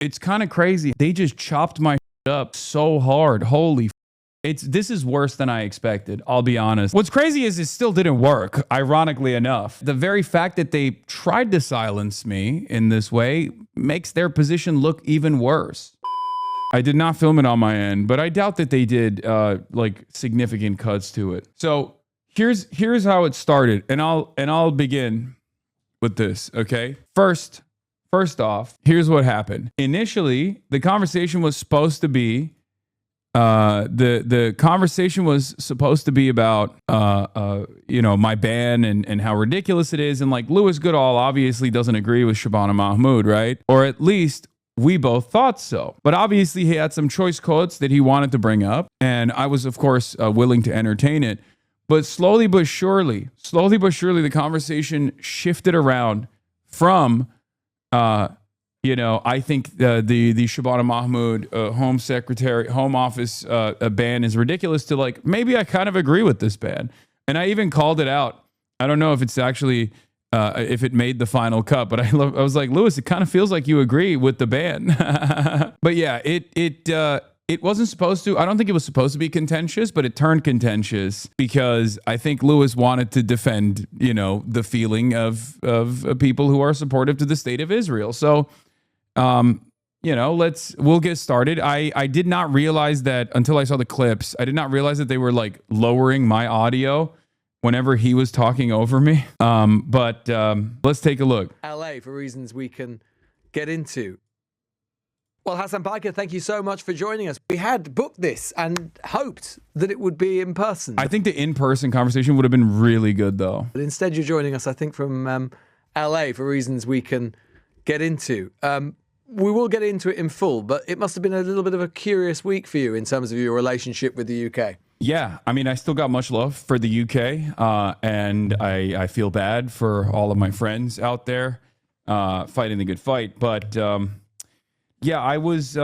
It's kind of crazy. They just chopped my up so hard. Holy this is worse than I expected, I'll be honest. What's crazy is it still didn't work, ironically enough. The very fact that they tried to silence me in this way makes their position look even worse. I did not film it on my end, but I doubt that they did like significant cuts to it. So here's how it started, and I'll begin with this, okay? First off, here's what happened. Initially, the conversation was supposed to be the conversation was supposed to be about my ban and how ridiculous it is, and like Lewis Goodall obviously doesn't agree with Shabana Mahmood, right? Or at least we both thought so. But obviously he had some choice quotes that he wanted to bring up, and I was of course willing to entertain it. But slowly but surely, the conversation shifted around from I think the Shabana Mahmood Home Office ban is ridiculous, to like, maybe I kind of agree with this ban. And I even called it out. I don't know if it's actually, if it made the final cut, but I was like, Lewis, it kind of feels like you agree with the ban. But yeah, it wasn't supposed to. I don't think it was supposed to be contentious, but it turned contentious because I think Lewis wanted to defend, the feeling of people who are supportive to the state of Israel. So, we'll get started. I did not realize that until I saw the clips. I did not realize that they were like lowering my audio whenever he was talking over me. But let's take a look. LA, for reasons we can get into. Well, Hasan Piker, thank you so much for joining us. We had booked this and hoped that it would be in person. I think the in-person conversation would have been really good, though. But instead, you're joining us, I think, from LA for reasons we can get into. We will get into it in full, but it must have been a little bit of a curious week for you in terms of your relationship with the UK. Yeah, I mean, I still got much love for the UK, and I feel bad for all of my friends out there fighting the good fight. But yeah, I was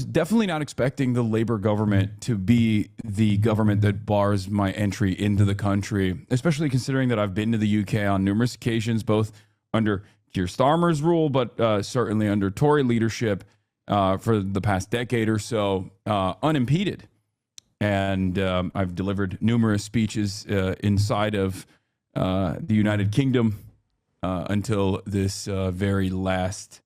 definitely not expecting the Labour government to be the government that bars my entry into the country, especially considering that I've been to the UK on numerous occasions, both under Keir Starmer's rule, but certainly under Tory leadership for the past decade or so, unimpeded. And I've delivered numerous speeches inside of the United Kingdom until this very last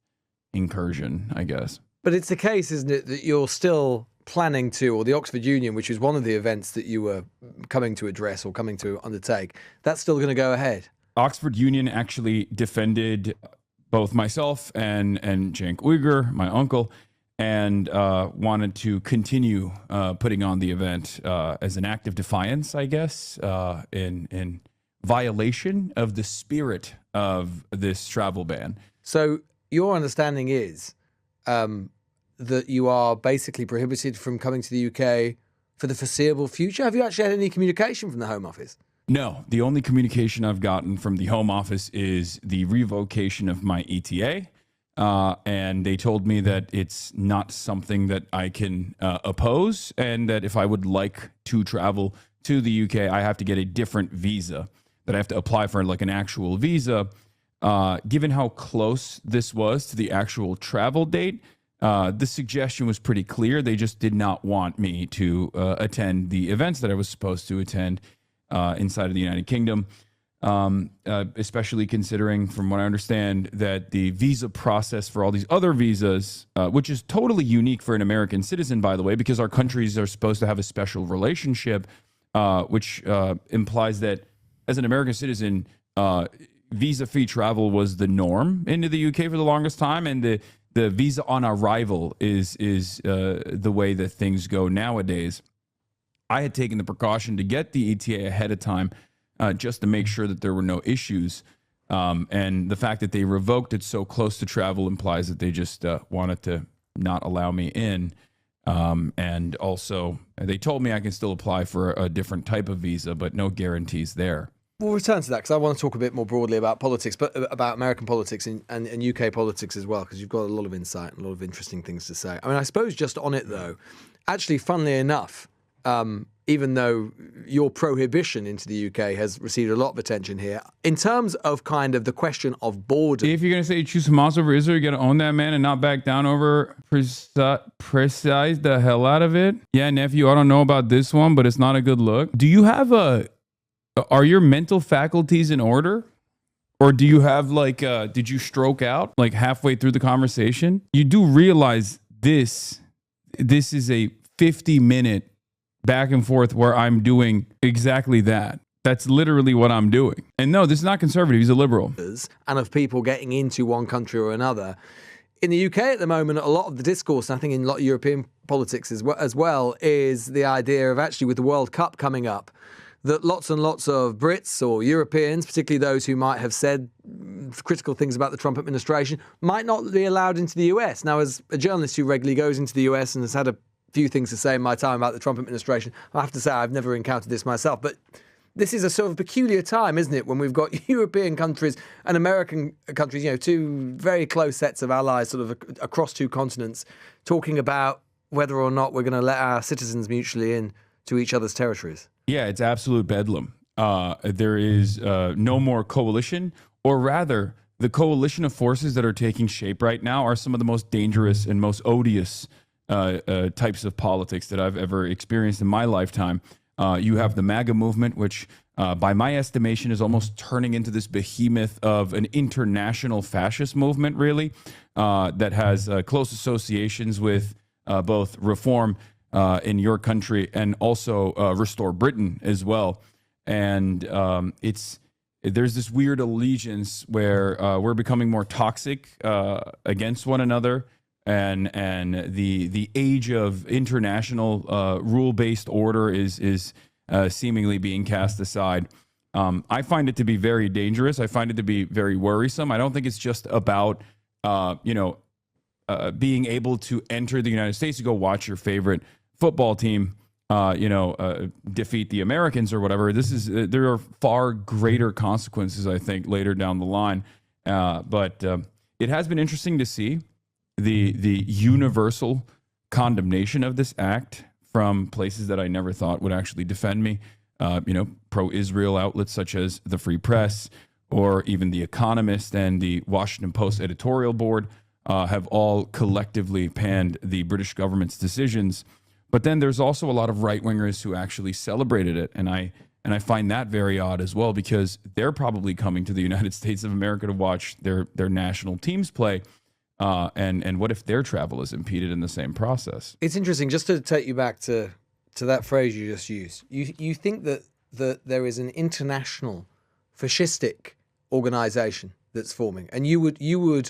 incursion, I guess. But it's the case, isn't it, that you're still planning to, or the Oxford Union, which is one of the events that you were coming to address or coming to undertake, that's still going to go ahead? Oxford Union actually defended both myself and Cenk Uygur, my uncle, and wanted to continue putting on the event as an act of defiance, I guess, in violation of the spirit of this travel ban. So your understanding is that you are basically prohibited from coming to the UK for the foreseeable future? Have you actually had any communication from the Home Office? No, the only communication I've gotten from the Home Office is the revocation of my ETA. And they told me that it's not something that I can oppose, and that if I would like to travel to the UK, I have to get a different visa, that I have to apply for like an actual visa. Given how close this was to the actual travel date, the suggestion was pretty clear. They just did not want me to attend the events that I was supposed to attend inside of the United Kingdom, especially considering, from what I understand, that the visa process for all these other visas, which is totally unique for an American citizen, by the way, because our countries are supposed to have a special relationship, which implies that as an American citizen, visa-free travel was the norm into the UK for the longest time, and the visa on arrival is the way that things go nowadays. I had taken the precaution to get the ETA ahead of time just to make sure that there were no issues. And the fact that they revoked it so close to travel implies that they just wanted to not allow me in. And also, they told me I can still apply for a different type of visa, but no guarantees there. We'll return to that because I want to talk a bit more broadly about politics, but about American politics and UK politics as well, because you've got a lot of insight and a lot of interesting things to say. I mean, I suppose just on it, though, actually, funnily enough, even though your prohibition into the UK has received a lot of attention here. In terms of kind of the question of border. If you're going to say you choose Hamas over Israel, you're going to own that, man, and not back down over precise the hell out of it. Yeah, nephew, I don't know about this one, but it's not a good look. Do you have are your mental faculties in order? Or do you have did you stroke out like halfway through the conversation? You do realize this is a 50-minute back and forth where I'm doing exactly that. That's literally what I'm doing. And no, this is not conservative. He's a liberal. And of people getting into one country or another. In the UK at the moment, a lot of the discourse, and I think in a lot of European politics as well, is the idea of actually with the World Cup coming up, that lots and lots of Brits or Europeans, particularly those who might have said critical things about the Trump administration, might not be allowed into the US. Now, as a journalist who regularly goes into the US and has had a few things to say in my time about the Trump administration, I have to say I've never encountered this myself. But this is a sort of peculiar time, isn't it, when we've got European countries and American countries, two very close sets of allies sort of across two continents, talking about whether or not we're going to let our citizens mutually in to each other's territories. Yeah, it's absolute bedlam. There is no more coalition, or rather, the coalition of forces that are taking shape right now are some of the most dangerous and most odious types of politics that I've ever experienced in my lifetime. You have the MAGA movement, which by my estimation is almost turning into this behemoth of an international fascist movement, really, that has close associations with both reform in your country and also Restore Britain as well. And there's this weird allegiance where we're becoming more toxic against one another. And the age of international rule-based order is seemingly being cast aside. I find it to be very dangerous. I find it to be very worrisome. I don't think it's just about being able to enter the United States to go watch your favorite football team defeat the Americans or whatever. There are far greater consequences, I think, later down the line. But it has been interesting to see the universal condemnation of this act from places that I never thought would actually defend me. Pro-Israel outlets such as the Free Press or even The Economist and the Washington Post editorial board have all collectively panned the British government's decisions. But then there's also a lot of right-wingers who actually celebrated it. And I find that very odd as well, because they're probably coming to the United States of America to watch their national teams play. And what if their travel is impeded in the same process? It's interesting, just to take you back to that phrase you just used. You think that there is an international fascistic organization that's forming, and you would.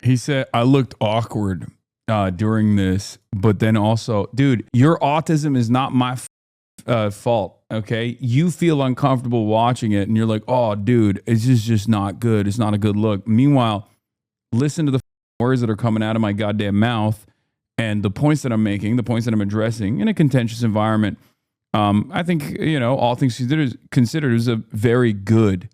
He said, "I looked awkward during this, but then also, dude, your autism is not my fault. Okay, you feel uncomfortable watching it, and you're like, oh, dude, it's just not good. It's not a good look. Meanwhile, listen to the words that are coming out of my goddamn mouth and the points that I'm making, the points that I'm addressing in a contentious environment. I think, all things considered, it was a very good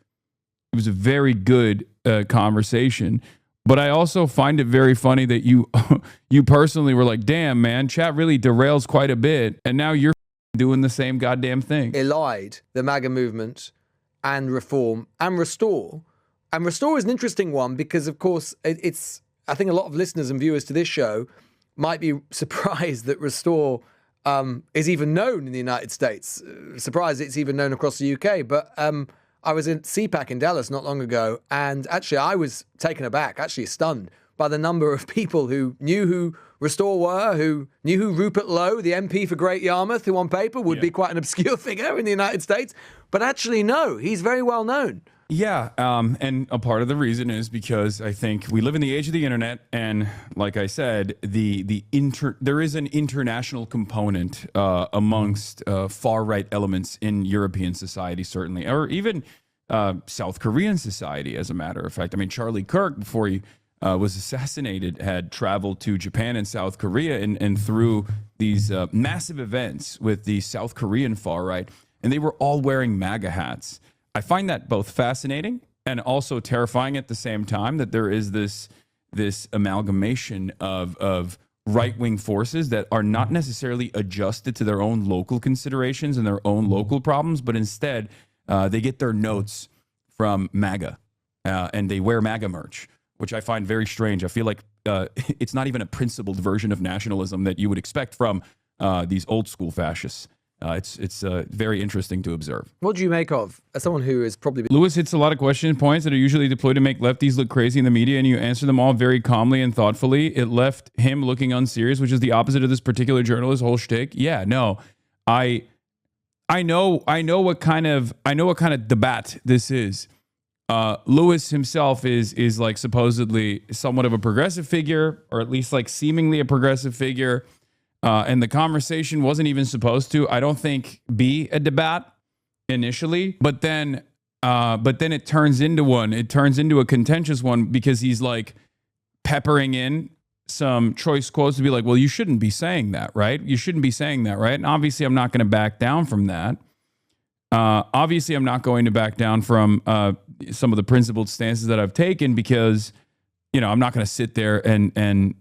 conversation. But I also find it very funny that you personally were like, damn, man, chat really derails quite a bit. And now you're doing the same goddamn thing. Allied the MAGA movement and reform and restore. And restore is an interesting one because, of course, I think a lot of listeners and viewers to this show might be surprised that restore is even known in the United States. Surprised it's even known across the UK. But I was in CPAC in Dallas not long ago, and actually I was taken aback, actually stunned, by the number of people who knew who Restore were, who knew who Rupert Lowe, the MP for Great Yarmouth, who on paper would be quite an obscure figure in the United States. But actually, no, he's very well known. Yeah, and a part of the reason is because I think we live in the age of the internet, and like I said, there is an international component amongst far-right elements in European society, certainly, or even South Korean society, as a matter of fact. I mean, Charlie Kirk, before he was assassinated, had traveled to Japan and South Korea and through these massive events with the South Korean far-right, and they were all wearing MAGA hats. I find that both fascinating and also terrifying at the same time, that there is this amalgamation of right-wing forces that are not necessarily adjusted to their own local considerations and their own local problems, but instead they get their notes from MAGA and they wear MAGA merch, which I find very strange. I feel like it's not even a principled version of nationalism that you would expect from these old school fascists. It's very interesting to observe. What do you make of, as someone who has probably been... Lewis hits a lot of question points that are usually deployed to make lefties look crazy in the media, and you answer them all very calmly and thoughtfully. It left him looking unserious, which is the opposite of this particular journalist's whole shtick. Yeah, no, I know what kind of debate this is. Lewis himself is like supposedly somewhat of a progressive figure, or at least like seemingly a progressive figure. And the conversation wasn't even supposed to, I don't think, be a debate initially, but then it turns into one. It turns into a contentious one because he's like peppering in some choice quotes to be like, well, you shouldn't be saying that, right? You shouldn't be saying that, right? And obviously I'm not going to back down from that. Obviously I'm not going to back down from some of the principled stances that I've taken because, you know, I'm not going to sit there and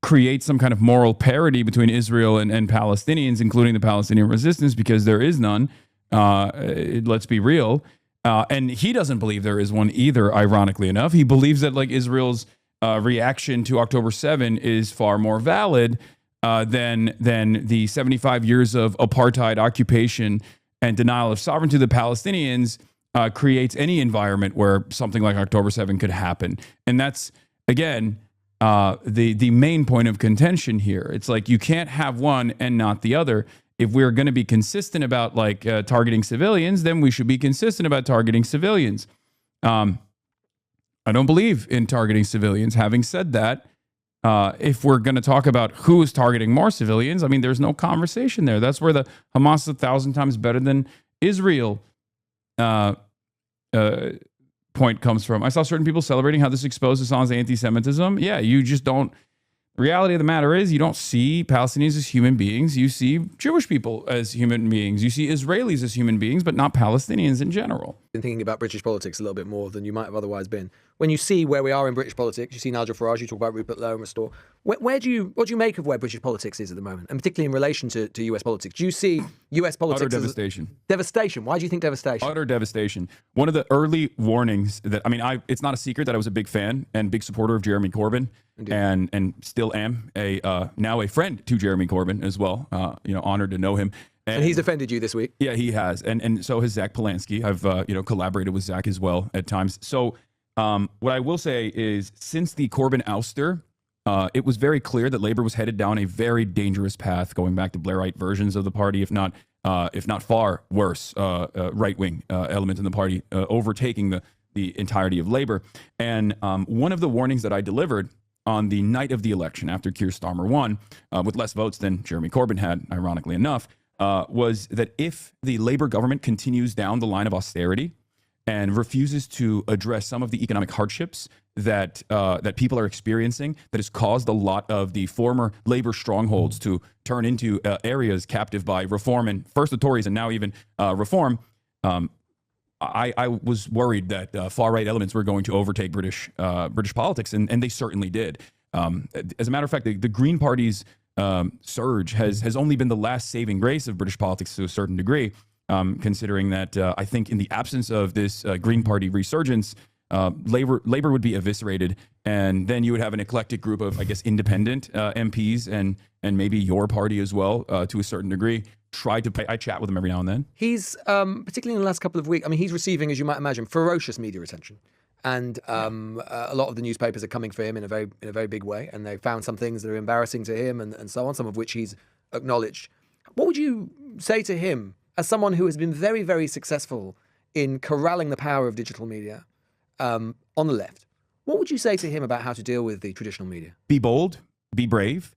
create some kind of moral parity between Israel and Palestinians, including the Palestinian resistance, because there is none. Let's be real. And he doesn't believe there is one either, ironically enough. He believes that like Israel's reaction to October 7 is far more valid than the 75 years of apartheid occupation and denial of sovereignty to the Palestinians creates any environment where something like October 7 could happen. And that's, again, the main point of contention here. It's like you can't have one and not the other. If we're going to be consistent about like targeting civilians, then we should be consistent about targeting civilians. I don't believe in targeting civilians. Having said that, if we're going to talk about who is targeting more civilians, I mean, there's no conversation there. That's where the Hamas is 1,000 times better than Israel point comes from. I saw certain people celebrating how this exposed Hassan's anti-Semitism. Yeah, you just don't. The reality of the matter is you don't see Palestinians as human beings. You see Jewish people as human beings. You see Israelis as human beings, but not Palestinians in general. Been thinking about British politics a little bit more than you might have otherwise been. When you see where we are in British politics, you see Nigel Farage, you talk about Rupert Lowe and Restore. What do you make of where British politics is at the moment, and particularly in relation to US politics? Do you see US politics Utter devastation. Devastation. Why do you think devastation? Utter devastation. One of the early warnings that, I mean, it's not a secret that I was a big fan and big supporter of Jeremy Corbyn. Indeed. And still am now a friend to Jeremy Corbyn as well. Honored to know him. And he's offended you this week. Yeah, he has, and so has Zach Polanski. I've collaborated with Zach as well at times. So what I will say is, since the Corbyn ouster, it was very clear that Labour was headed down a very dangerous path, going back to Blairite versions of the party, if not far worse, right-wing element in the party, overtaking the entirety of Labour. And one of the warnings that I delivered on the night of the election, after Keir Starmer won, with less votes than Jeremy Corbyn had, ironically enough, was that if the Labour government continues down the line of austerity and refuses to address some of the economic hardships that people are experiencing, that has caused a lot of the former Labour strongholds to turn into areas captive by reform, and first the Tories and now even reform, I was worried that far-right elements were going to overtake British politics, and they certainly did. As a matter of fact, the Green Party's surge has only been the last saving grace of British politics to a certain degree, considering that I think in the absence of this Green Party resurgence, Labour would be eviscerated, and then you would have an eclectic group of, I guess, independent MPs and maybe your party as well, to a certain degree. I chat with him every now and then. He's, particularly in the last couple of weeks, I mean, he's receiving, as you might imagine, ferocious media attention. And a lot of the newspapers are coming for him in a very big way, and they found some things that are embarrassing to him and so on, some of which he's acknowledged. What would you say to him as someone who has been very, very successful in corralling the power of digital media on the left? What would you say to him about how to deal with the traditional media? Be bold, be brave.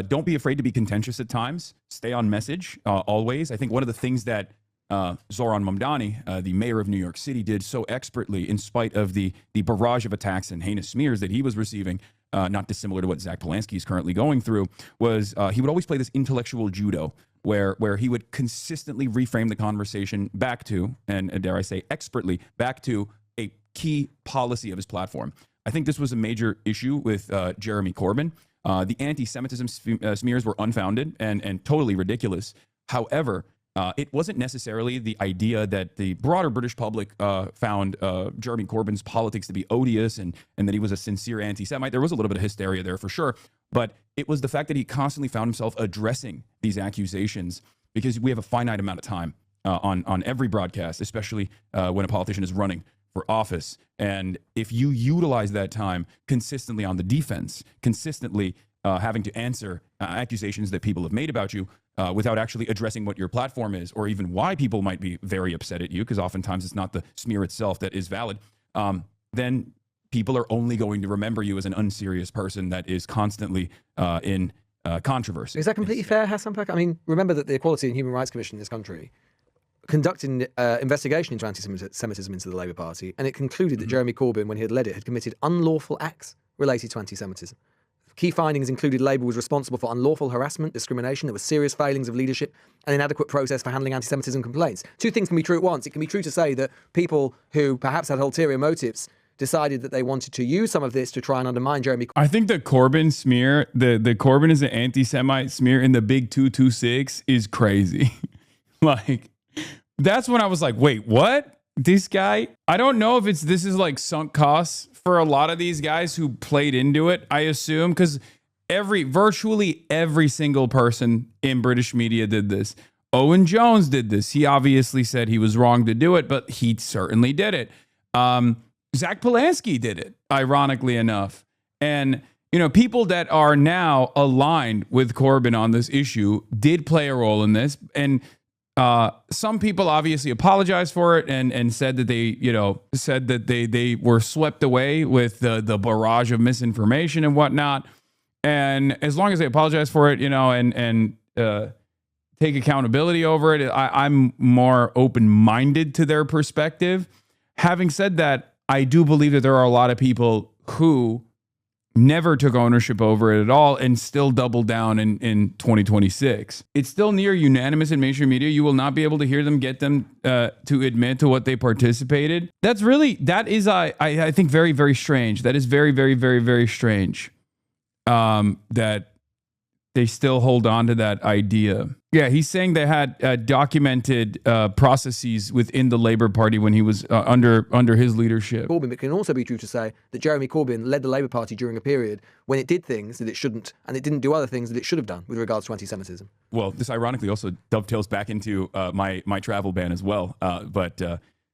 Don't be afraid to be contentious at times. Stay on message always. I think one of the things that Zoran Mamdani, the mayor of New York City, did so expertly, in spite of the barrage of attacks and heinous smears that he was receiving, not dissimilar to what Zach Polanski is currently going through, was he would always play this intellectual judo where he would consistently reframe the conversation back to, and dare I say expertly, back to a key policy of his platform. I think this was a major issue with Jeremy Corbyn. The anti-Semitism smears were unfounded and totally ridiculous. However, it wasn't necessarily the idea that the broader British public found Jeremy Corbyn's politics to be odious and that he was a sincere anti-Semite. There was a little bit of hysteria there for sure, but it was the fact that he constantly found himself addressing these accusations because we have a finite amount of time on every broadcast, especially when a politician is running for office. And if you utilize that time consistently on the defense, consistently having to answer accusations that people have made about you without actually addressing what your platform is or even why people might be very upset at you, because oftentimes it's not the smear itself that is valid, then people are only going to remember you as an unserious person that is constantly in controversy. Is that completely fair, Hasan Piker? I mean, remember that the Equality and Human Rights Commission in this country conducted an investigation into anti-Semitism into the Labour Party, and it concluded that Jeremy Corbyn, when he had led it, had committed unlawful acts related to anti-Semitism. Key findings included Labour was responsible for unlawful harassment, discrimination, there were serious failings of leadership, and inadequate process for handling anti-Semitism complaints. Two things can be true at once. It can be true to say that people who perhaps had ulterior motives decided that they wanted to use some of this to try and undermine Jeremy Corbyn. I think the Corbyn smear, the Corbyn is an anti-Semite smear in the big 226 is crazy. Like, that's when I was like, wait, what? This guy? I don't know if this is like sunk costs for a lot of these guys who played into it, I assume, because virtually every single person in British media did this. Owen Jones did this. He obviously said he was wrong to do it, but he certainly did it. Zach Polanski did it, ironically enough. And, you know, people that are now aligned with Corbyn on this issue did play a role in this. And some people obviously apologized for it and said that they were swept away with the barrage of misinformation and whatnot. And as long as they apologize for it, and take accountability over it, I'm more open-minded to their perspective. Having said that, I do believe that there are a lot of people who never took ownership over it at all and still doubled down in 2026. It's still near unanimous in mainstream media. You will not be able to hear them get them to admit to what they participated. That is, I think, very, very strange. That is very, very, very, very strange that they still hold on to that idea. Yeah, he's saying they had documented processes within the Labour Party when he was under his leadership. Corbyn, but it can also be true to say that Jeremy Corbyn led the Labour Party during a period when it did things that it shouldn't, and it didn't do other things that it should have done with regards to anti-Semitism. Well, this ironically also dovetails back into my travel ban as well. But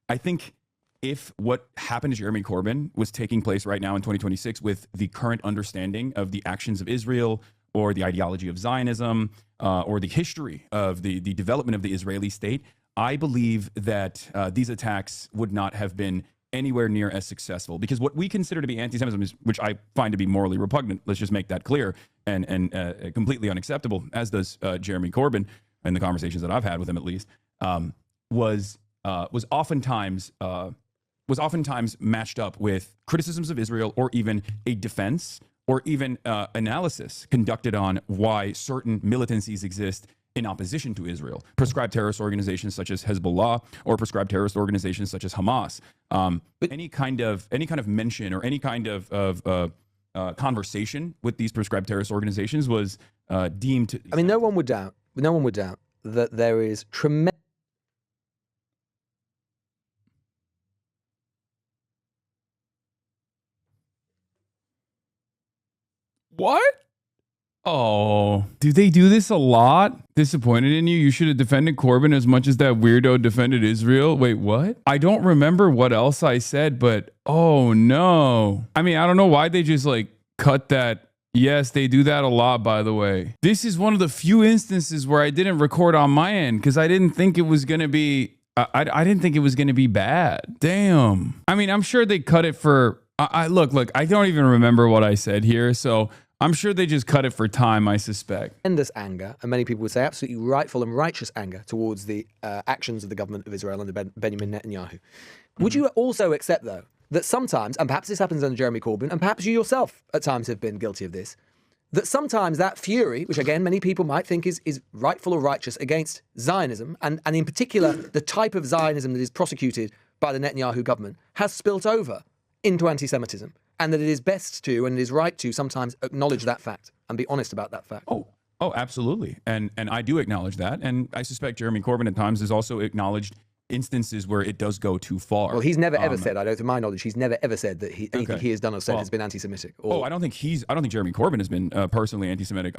I think if what happened to Jeremy Corbyn was taking place right now in 2026 with the current understanding of the actions of Israel, or the ideology of Zionism, or the history of the development of the Israeli state, I believe that these attacks would not have been anywhere near as successful. Because what we consider to be anti-Semitism, which I find to be morally repugnant, let's just make that clear, and completely unacceptable, as does Jeremy Corbyn, in the conversations that I've had with him at least, was oftentimes matched up with criticisms of Israel, or even a defense, or even analysis conducted on why certain militancies exist in opposition to Israel. Prescribed terrorist organizations such as Hezbollah, or prescribed terrorist organizations such as Hamas. But any kind of mention or any kind of conversation with these prescribed terrorist organizations was deemed to... I mean, no one would doubt that there is tremendous... What? Oh, do they do this a lot? Disappointed in you? You should have defended Corbyn as much as that weirdo defended Israel. Wait, what? I don't remember what else I said, but oh no. I mean, I don't know why they just cut that. Yes, they do that a lot, by the way. This is one of the few instances where I didn't record on my end because I didn't think it was going to be, I didn't think it was going to be bad. Damn. I mean, I'm sure they cut it for, look, I don't even remember what I said here, so I'm sure they just cut it for time, I suspect. Tremendous anger, and many people would say absolutely rightful and righteous anger towards the actions of the government of Israel under Benjamin Netanyahu. Would you also accept, though, that sometimes, and perhaps this happens under Jeremy Corbyn, and perhaps you yourself at times have been guilty of this, that sometimes that fury, which again many people might think is rightful or righteous against Zionism, and in particular the type of Zionism that is prosecuted by the Netanyahu government, has spilt over into anti-Semitism, and that it is best to and it is right to sometimes acknowledge that fact? and be honest about that fact. Oh, absolutely. And I do acknowledge that. And I suspect Jeremy Corbyn at times has also acknowledged instances where it does go too far. Well, he's never ever said, to my knowledge, he's never ever said that anything he has done or said has been anti-Semitic. I don't think Jeremy Corbyn has been personally anti-Semitic.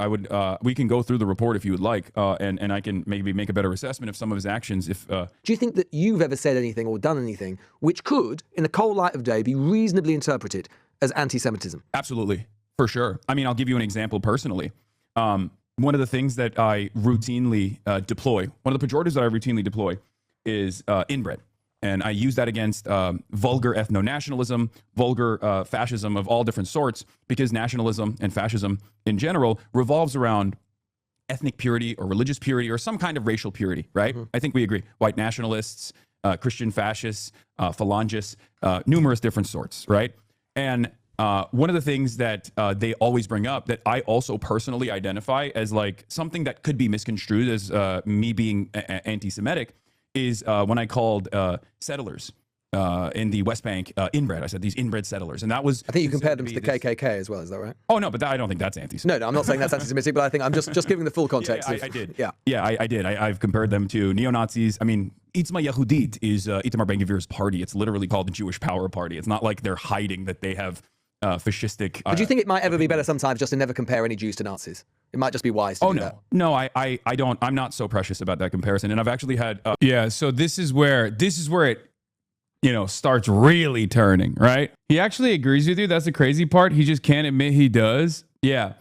We can go through the report if you would like, and I can maybe make a better assessment of some of his actions. Do you think that you've ever said anything or done anything which could, in the cold light of day, be reasonably interpreted as anti-Semitism? Absolutely, for sure. I mean, I'll give you an example personally. One of the things that I routinely deploy, one of the pejoratives that I routinely deploy is inbred. And I use that against vulgar ethno-nationalism, vulgar fascism of all different sorts, because nationalism and fascism in general revolves around ethnic purity or religious purity or some kind of racial purity, right? I think we agree. White nationalists, Christian fascists, phalangists, numerous different sorts, right? And one of the things that they always bring up that I also personally identify as like something that could be misconstrued as me being anti-Semitic is when I called settlers in the West Bank inbred. I said these inbred settlers, and that was. I think you compared them to the KKK as well. Is that right? Oh no, but I don't think that's anti-Semitic. No, I'm not saying that's anti-Semitic, but I think I'm just giving the full context. I did. Yeah, I did. I've compared them to neo-Nazis. I mean, Itzma Yehudit is Itamar Ben-Gvir's party. It's literally called the Jewish Power Party. It's not like they're hiding that they have fascistic. But do you think it might ever be better sometimes just to never compare any Jews to Nazis? It might just be wise to do that. No, I don't. I'm not so precious about that comparison. And I've actually had. So this is where it, starts really turning, right? He actually agrees with you. That's the crazy part. He just can't admit he does. Yeah.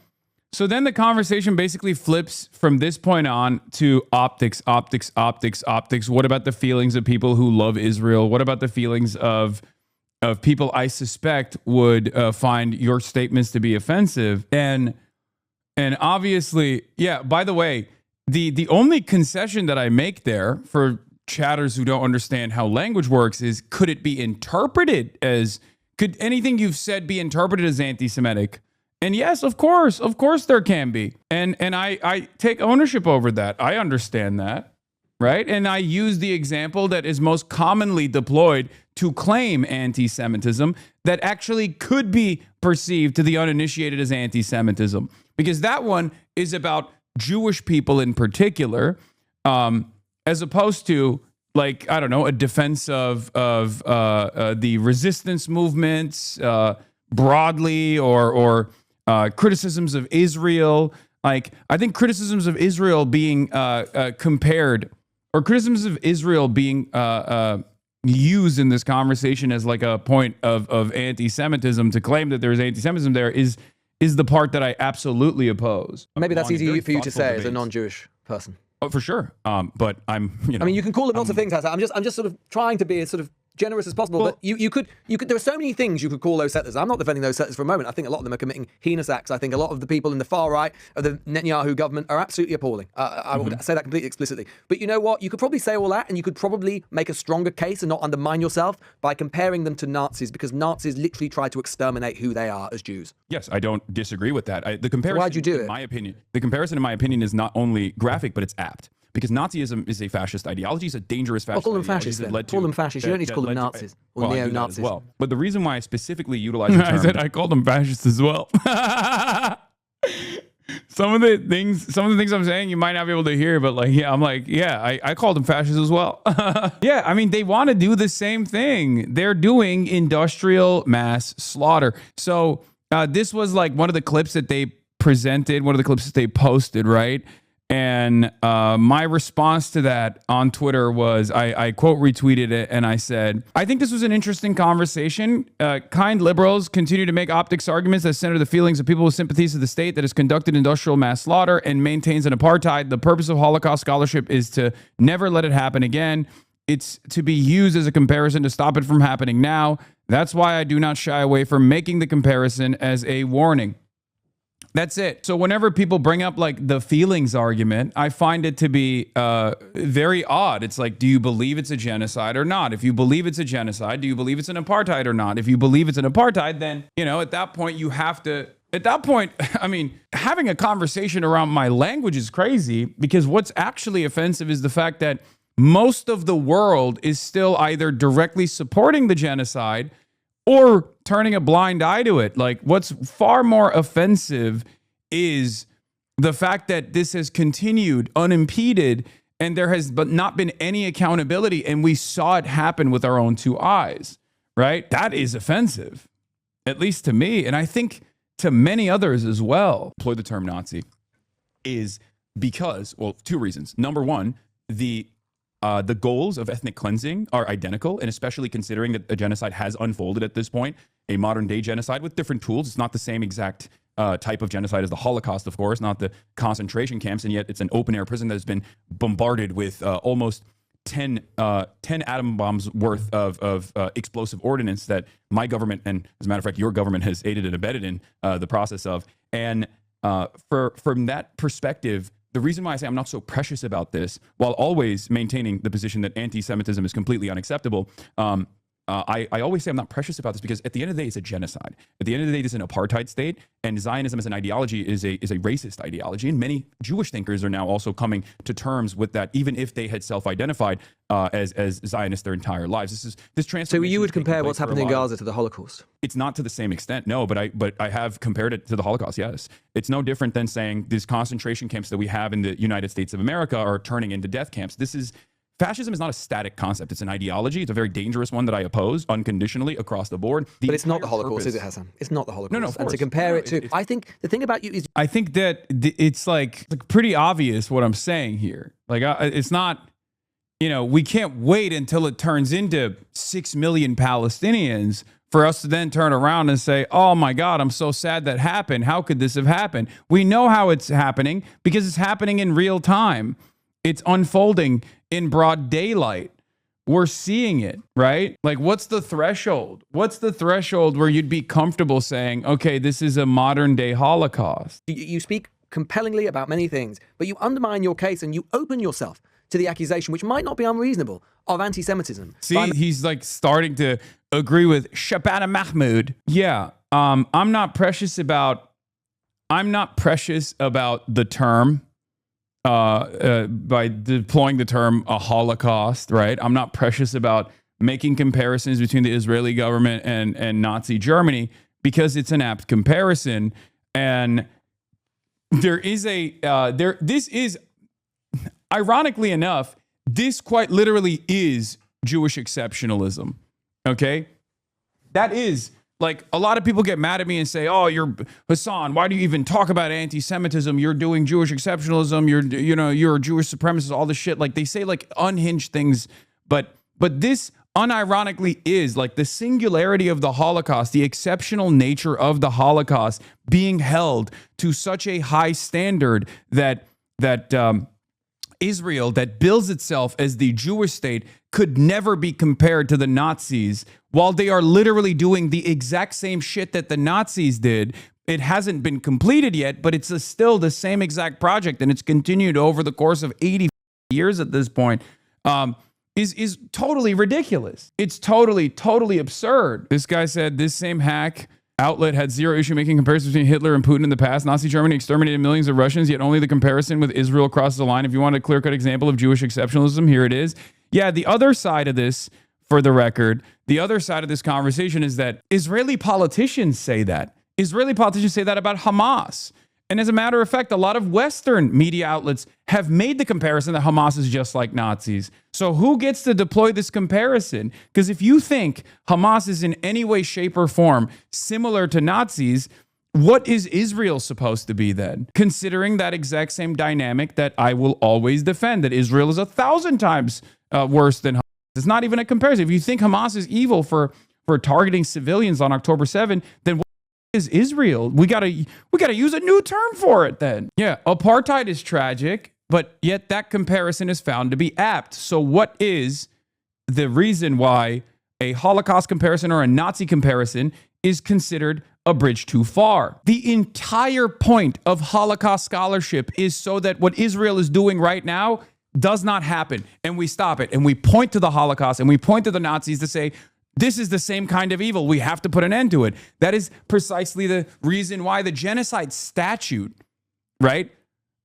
So then the conversation basically flips from this point on to optics. What about the feelings of people who love Israel? What about the feelings of people I suspect would find your statements to be offensive? And obviously, by the way, the only concession that I make there for chatters who don't understand how language works is, could anything you've said be interpreted as anti-Semitic? And yes, of course there can be. And I take ownership over that. I understand that, right? And I use the example that is most commonly deployed to claim anti-Semitism that actually could be perceived to the uninitiated as anti-Semitism. Because that one is about Jewish people in particular, as opposed to, like, I don't know, a defense of the resistance movements broadly, or criticisms of Israel. Like, I think criticisms of Israel being compared, or criticisms of Israel being used in this conversation as like a point of anti-Semitism, to claim that there's anti-Semitism there is the part that I absolutely oppose. Maybe that's easy for you to say as a non-Jewish person. Oh, for sure. But I'm, I mean, you can call them lots of things, Hassan. I'm just sort of trying to be as sort of generous as possible. But you could. There are so many things you could call those settlers. I'm not defending those settlers for a moment. I think a lot of them are committing heinous acts. I think a lot of the people in the far right of the Netanyahu government are absolutely appalling. I would say that completely explicitly. But you know what? You could probably say all that, and you could probably make a stronger case and not undermine yourself by comparing them to Nazis, because Nazis literally tried to exterminate who they are as Jews. Yes, I don't disagree with that. The comparison, why'd you do it? In my opinion, the comparison, in my opinion, is not only graphic, but it's apt. Because Nazism is a fascist ideology. It's a dangerous fascist ideology. Call them fascists then. Call them fascists. You don't need to call them Nazis or neo-Nazis. Well, but the reason why I specifically utilize the term... I said I called them fascists as well. Some of the things I'm saying you might not be able to hear, but I called them fascists as well. Yeah, I mean, they want to do the same thing. They're doing industrial mass slaughter. So this was like one of the clips that they presented, one of the clips that they posted, right? And my response to that on Twitter was, I quote retweeted it, and I said, I think this was an interesting conversation. Kind liberals continue to make optics arguments that center the feelings of people with sympathies to the state that has conducted industrial mass slaughter and maintains an apartheid. The purpose of Holocaust scholarship is to never let it happen again. It's to be used as a comparison to stop it from happening now. That's why I do not shy away from making the comparison as a warning. That's it. So whenever people bring up like the feelings argument, I find it to be very odd. It's like, do you believe it's a genocide or not? If you believe it's a genocide, do you believe it's an apartheid or not? If you believe it's an apartheid, then, at that point you have to, I mean, having a conversation around my language is crazy, because what's actually offensive is the fact that most of the world is still either directly supporting the genocide or turning a blind eye to it. Like, what's far more offensive is the fact that this has continued unimpeded and there has not been any accountability, and we saw it happen with our own two eyes, right? That is offensive, at least to me, and I think to many others as well. Employ the term Nazi is because, well, two reasons. Number one, the goals of ethnic cleansing are identical, and especially considering that a genocide has unfolded at this point, a modern day genocide with different tools. It's not the same exact type of genocide as the Holocaust, of course, not the concentration camps, and yet it's an open air prison that has been bombarded with almost 10 atom bombs worth of explosive ordnance that my government, and as a matter of fact, your government has aided and abetted in the process of. And from that perspective, the reason why I say I'm not so precious about this, while always maintaining the position that anti-Semitism is completely unacceptable, I always say I'm not precious about this because at the end of the day, it's a genocide. At the end of the day, it's an apartheid state, and Zionism as an ideology is a racist ideology. And many Jewish thinkers are now also coming to terms with that, even if they had self-identified as Zionists their entire lives. This transformation. So you would compare what's happening in Gaza to the Holocaust? It's not to the same extent, no, but I have compared it to the Holocaust, yes. It's no different than saying these concentration camps that we have in the United States of America are turning into death camps. Fascism is not a static concept. It's an ideology. It's a very dangerous one that I oppose unconditionally across the board. But it's not the Holocaust, is it, Hassan? It's not the Holocaust. No, of course. And to compare it to, I think the thing about you is... I think that it's like pretty obvious what I'm saying here. Like, it's not, we can't wait until it turns into 6 million Palestinians for us to then turn around and say, oh my God, I'm so sad that happened. How could this have happened? We know how it's happening because it's happening in real time. It's unfolding in broad daylight. We're seeing it, right? Like, what's the threshold? What's the threshold where you'd be comfortable saying, okay, this is a modern day Holocaust? You speak compellingly about many things, but you undermine your case and you open yourself to the accusation, which might not be unreasonable, of anti-Semitism. See, he's like starting to agree with Shabana Mahmoud. Yeah, I'm not precious about the term. By deploying the term a Holocaust, right? I'm not precious about making comparisons between the Israeli government and Nazi Germany because it's an apt comparison. And this is, ironically enough, this quite literally is Jewish exceptionalism, okay? That is, like, a lot of people get mad at me and say, oh, you're Hassan, why do you even talk about anti-Semitism? You're doing Jewish exceptionalism. You're a Jewish supremacist, all this shit. Like, they say like unhinged things, but this unironically is like the singularity of the Holocaust, the exceptional nature of the Holocaust being held to such a high standard that Israel, that bills itself as the Jewish state, could never be compared to the Nazis, while they are literally doing the exact same shit that the Nazis did. It hasn't been completed yet, but it's still the same exact project, and it's continued over the course of 80 years at this point, is totally ridiculous. It's totally absurd. This guy said this same hack outlet had zero issue making comparisons between Hitler and Putin in the past. Nazi Germany exterminated millions of Russians, yet only the comparison with Israel crosses the line. If you want a clear-cut example of Jewish exceptionalism, here it is. Yeah, the other side of this, for the record, the other side of this conversation is that Israeli politicians say that. Israeli politicians say that about Hamas. And as a matter of fact, a lot of Western media outlets have made the comparison that Hamas is just like Nazis. So who gets to deploy this comparison? Because if you think Hamas is in any way, shape, or form similar to Nazis, what is Israel supposed to be then? Considering that exact same dynamic that I will always defend, that Israel is 1,000 times worse than Hamas. It's not even a comparison. If you think Hamas is evil for targeting civilians on October 7, then what is Israel? We gotta use a new term for it then. Yeah, apartheid is tragic, but yet that comparison is found to be apt. So what is the reason why a Holocaust comparison or a Nazi comparison is considered a bridge too far? The entire point of Holocaust scholarship is so that what Israel is doing right now does not happen, and we stop it, and we point to the Holocaust, and we point to the Nazis to say, this is the same kind of evil. We have to put an end to it. That is precisely the reason why the genocide statute, right,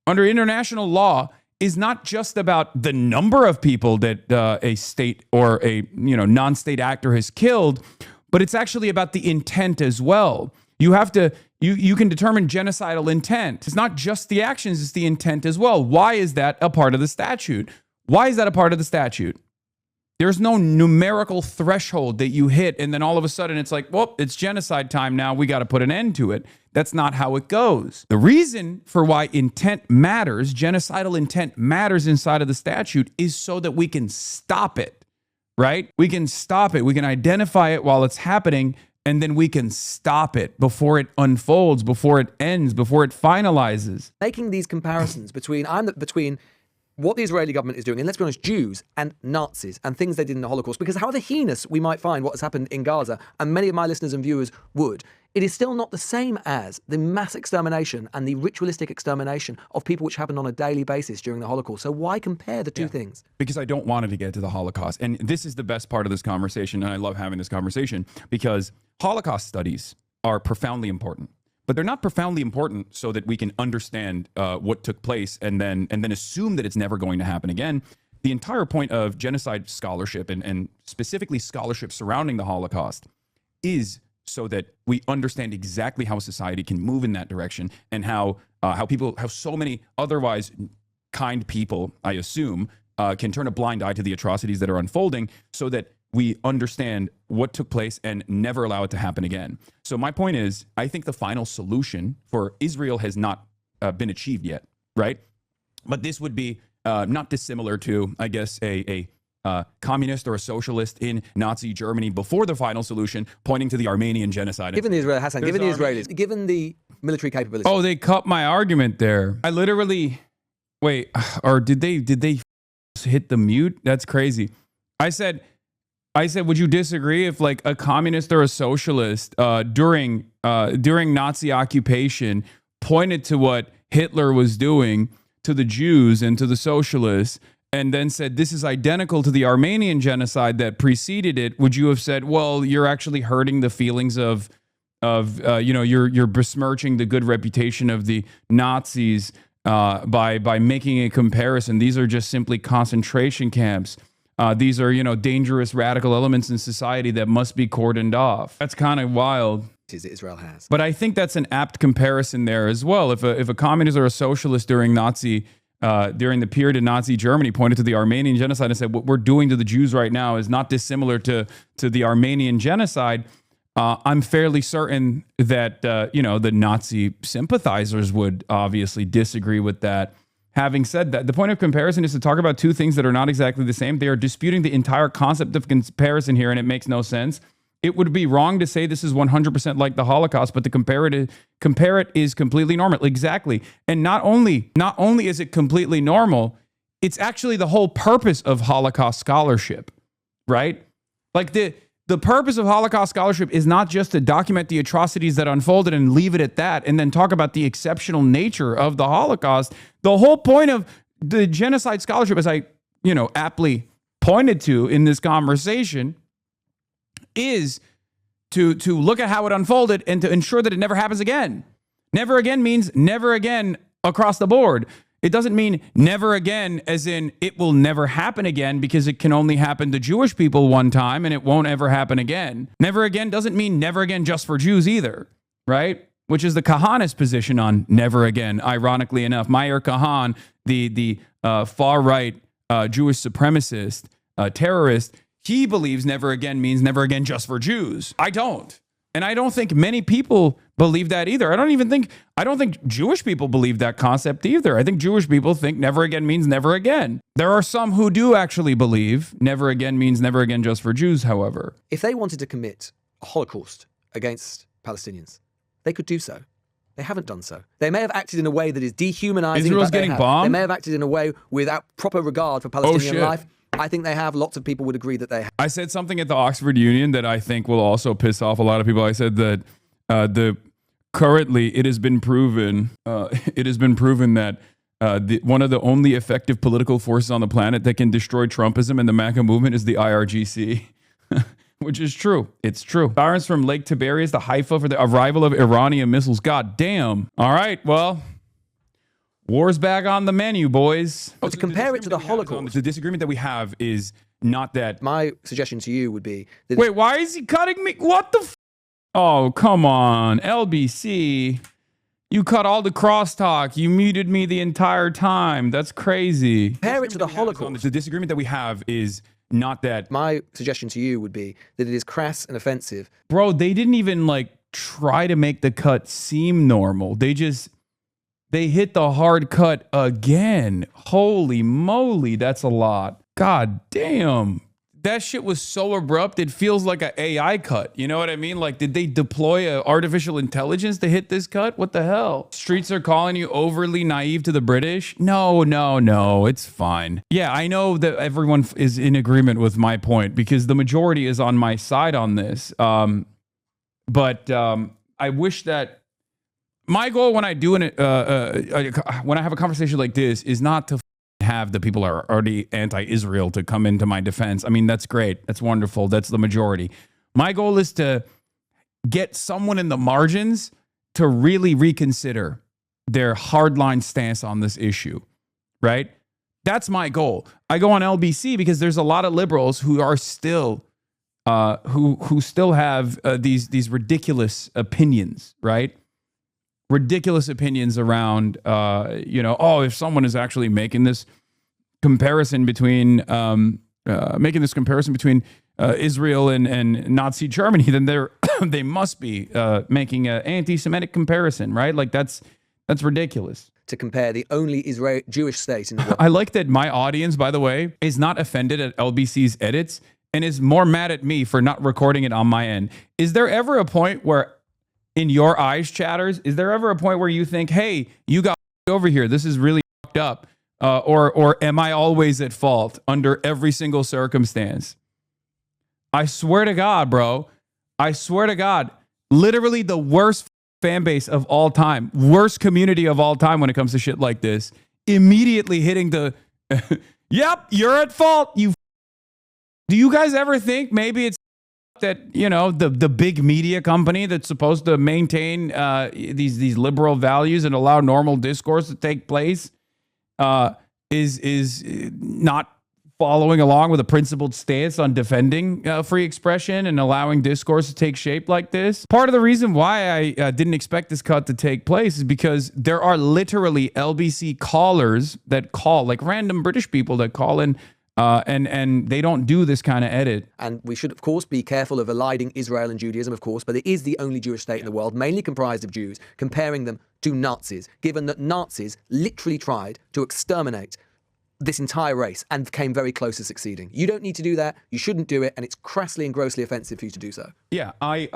under international law, is not just about the number of people that a state or a non-state actor has killed, but it's actually about the intent as well. You have to You can determine genocidal intent. It's not just the actions, it's the intent as well. Why is that a part of the statute? Why is that a part of the statute? There's no numerical threshold that you hit and then all of a sudden it's like, well, it's genocide time now. We got to put an end to it. That's not how it goes. The reason for why intent matters, genocidal intent matters inside of the statute, is so that we can stop it, right? We can stop it. We can identify it while it's happening, and then we can stop it before it unfolds, before it ends, before it finalizes. Making these comparisons between what the Israeli government is doing, and let's be honest, Jews and Nazis and things they did in the Holocaust, because however heinous we might find what has happened in Gaza, and many of my listeners and viewers would, it is still not the same as the mass extermination and the ritualistic extermination of people which happened on a daily basis during the Holocaust. So why compare the two things? Because I don't want it to get to the Holocaust. And this is the best part of this conversation, and I love having this conversation, because Holocaust studies are profoundly important. But they're not profoundly important so that we can understand what took place and then assume that it's never going to happen again. The entire point of genocide scholarship and specifically scholarship surrounding the Holocaust is so that we understand exactly how society can move in that direction, and how so many otherwise kind people, I assume, can turn a blind eye to the atrocities that are unfolding, so that we understand what took place and never allow it to happen again. So my point is, I think the final solution for Israel has not been achieved yet, right? But this would be not dissimilar to, I guess, a communist or a socialist in Nazi Germany before the final solution, pointing to the Armenian genocide. Given the Israelis, given the military capabilities. Oh, they cut my argument there. I literally, wait, or did they hit the mute? That's crazy. I said, would you disagree if like a communist or a socialist during Nazi occupation pointed to what Hitler was doing to the Jews and to the socialists, and then said this is identical to the Armenian genocide that preceded it? Would you have said, well, you're actually hurting the feelings of you're besmirching the good reputation of the Nazis by making a comparison? These are just simply concentration camps. These are, dangerous radical elements in society that must be cordoned off. That's kind of wild. Israel has. But I think that's an apt comparison there as well. If a communist or a socialist during the period of Nazi Germany pointed to the Armenian genocide and said, what we're doing to the Jews right now is not dissimilar to the Armenian genocide, I'm fairly certain that, the Nazi sympathizers would obviously disagree with that. Having said that, the point of comparison is to talk about two things that are not exactly the same. They are disputing the entire concept of comparison here, and it makes no sense. It would be wrong to say this is 100% like the Holocaust, but to compare it is completely normal. Exactly. And not only is it completely normal, it's actually the whole purpose of Holocaust scholarship, right? Like the purpose of Holocaust scholarship is not just to document the atrocities that unfolded and leave it at that, and then talk about the exceptional nature of the Holocaust. The whole point of the genocide scholarship, as I, aptly pointed to in this conversation, is to look at how it unfolded and to ensure that it never happens again. Never again means never again across the board. It doesn't mean never again as in it will never happen again because it can only happen to Jewish people one time and it won't ever happen again. Never again doesn't mean never again just for Jews either, right? Which is the Kahanist position on never again, ironically enough. Meir Kahan, the far-right Jewish supremacist, terrorist, he believes never again means never again just for Jews. I don't. And I don't think many people believe that either. I don't think Jewish people believe that concept either. I think Jewish people think never again means never again. There are some who do actually believe never again means never again just for Jews, however. If they wanted to commit a Holocaust against Palestinians, they could do so. They haven't done so. They may have acted in a way that is dehumanizing. Israel's getting bombed? They may have acted in a way without proper regard for Palestinian life. I think they have. Lots of people would agree that they have. I said something at the Oxford Union that I think will also piss off a lot of people. I said that currently it has been proven that one of the only effective political forces on the planet that can destroy Trumpism and the MAGA movement is the IRGC, which is true. It's true. Sirens from Lake Tiberias to Haifa for the arrival of Iranian missiles. God damn. All right, well, war's back on the menu, boys. To compare it to the Holocaust. The disagreement that we have is not that. My suggestion to you would be that wait, why is he cutting me? What the Oh, come on. LBC. You cut all the crosstalk. You muted me the entire time. That's crazy. Compare it to the Holocaust. The disagreement that we have is not that. My suggestion to you would be that it is crass and offensive. Bro, they didn't even like try to make the cut seem normal. They hit the hard cut again. Holy moly, that's a lot. God damn. That shit was so abrupt, it feels like an AI cut. You know what I mean? Like, did they deploy artificial intelligence to hit this cut? What the hell? Streets are calling you overly naive to the British? No, it's fine. Yeah, I know that everyone is in agreement with my point because the majority is on my side on this. But I wish that my goal when I do when I have a conversation like this is not to have the people who are already anti-Israel to come into my defense. I mean, that's great. That's wonderful. That's the majority. My goal is to get someone in the margins to really reconsider their hardline stance on this issue, right? That's my goal. I go on LBC because there's a lot of liberals who are still who still have these ridiculous opinions, right? Ridiculous opinions around, if someone is actually making this comparison between Israel and Nazi Germany, then they must be making an anti-Semitic comparison, right? Like that's ridiculous. To compare the only Jewish state in the world. I like that my audience, by the way, is not offended at LBC's edits and is more mad at me for not recording it on my end. Is there ever a point where, in your eyes, chatters, is there ever a point where you think, hey, you got over here, this is really fucked up? Or am I always at fault under every single circumstance? I swear to God, bro. I swear to God. Literally the worst fan base of all time. Worst community of all time when it comes to shit like this. Immediately hitting the, yep, you're at fault. Do you guys ever think maybe it's that, the big media company that's supposed to maintain these liberal values and allow normal discourse to take place is not following along with a principled stance on defending free expression and allowing discourse to take shape like this? Part of the reason why I didn't expect this cut to take place is because there are literally LBC callers that call, like random British people that call in, and they don't do this kind of edit. And we should, of course, be careful of eliding Israel and Judaism, of course, but it is the only Jewish state in the world, mainly comprised of Jews, comparing them to Nazis, given that Nazis literally tried to exterminate this entire race and came very close to succeeding. You don't need to do that. You shouldn't do it. And it's crassly and grossly offensive for you to do so. Yeah, I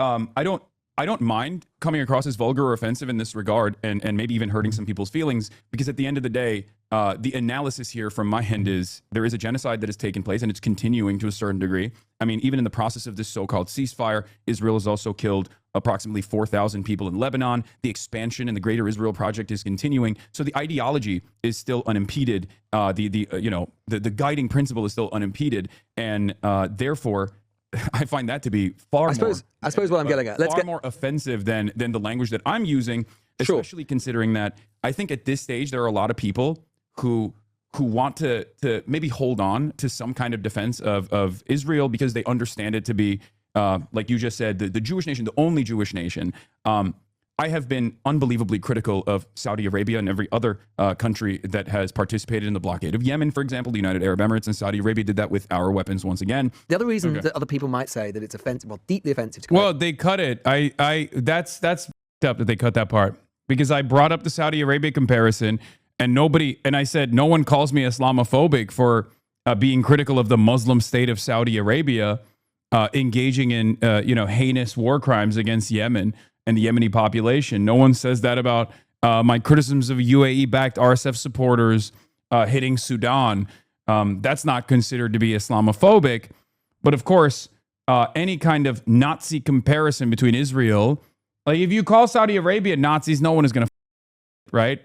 don't mind coming across as vulgar or offensive in this regard and maybe even hurting some people's feelings, because at the end of the day, the analysis here from my end is there is a genocide that has taken place and it's continuing to a certain degree. I mean, even in the process of this so-called ceasefire, Israel has also killed approximately 4,000 people in Lebanon. The expansion in the Greater Israel Project is continuing. So the ideology is still unimpeded. The guiding principle is still unimpeded. And therefore, I find that to be I suppose what I'm getting at. More offensive than the language that I'm using, especially considering that I think at this stage there are a lot of people who want to maybe hold on to some kind of defense of Israel because they understand it to be, like you just said, the Jewish nation, the only Jewish nation. I have been unbelievably critical of Saudi Arabia and every other country that has participated in the blockade of Yemen, for example. The United Arab Emirates and Saudi Arabia did that with our weapons once again. The other reason that other people might say that it's offensive, deeply offensive. Well, they cut it. That's up that they cut that part, because I brought up the Saudi Arabia comparison and I said no one calls me Islamophobic for being critical of the Muslim state of Saudi Arabia engaging in heinous war crimes against Yemen and the Yemeni population. No one says that about my criticisms of UAE-backed RSF supporters hitting Sudan. That's not considered to be Islamophobic. But of course, any kind of Nazi comparison between Israel, like if you call Saudi Arabia Nazis, no one is going to, right?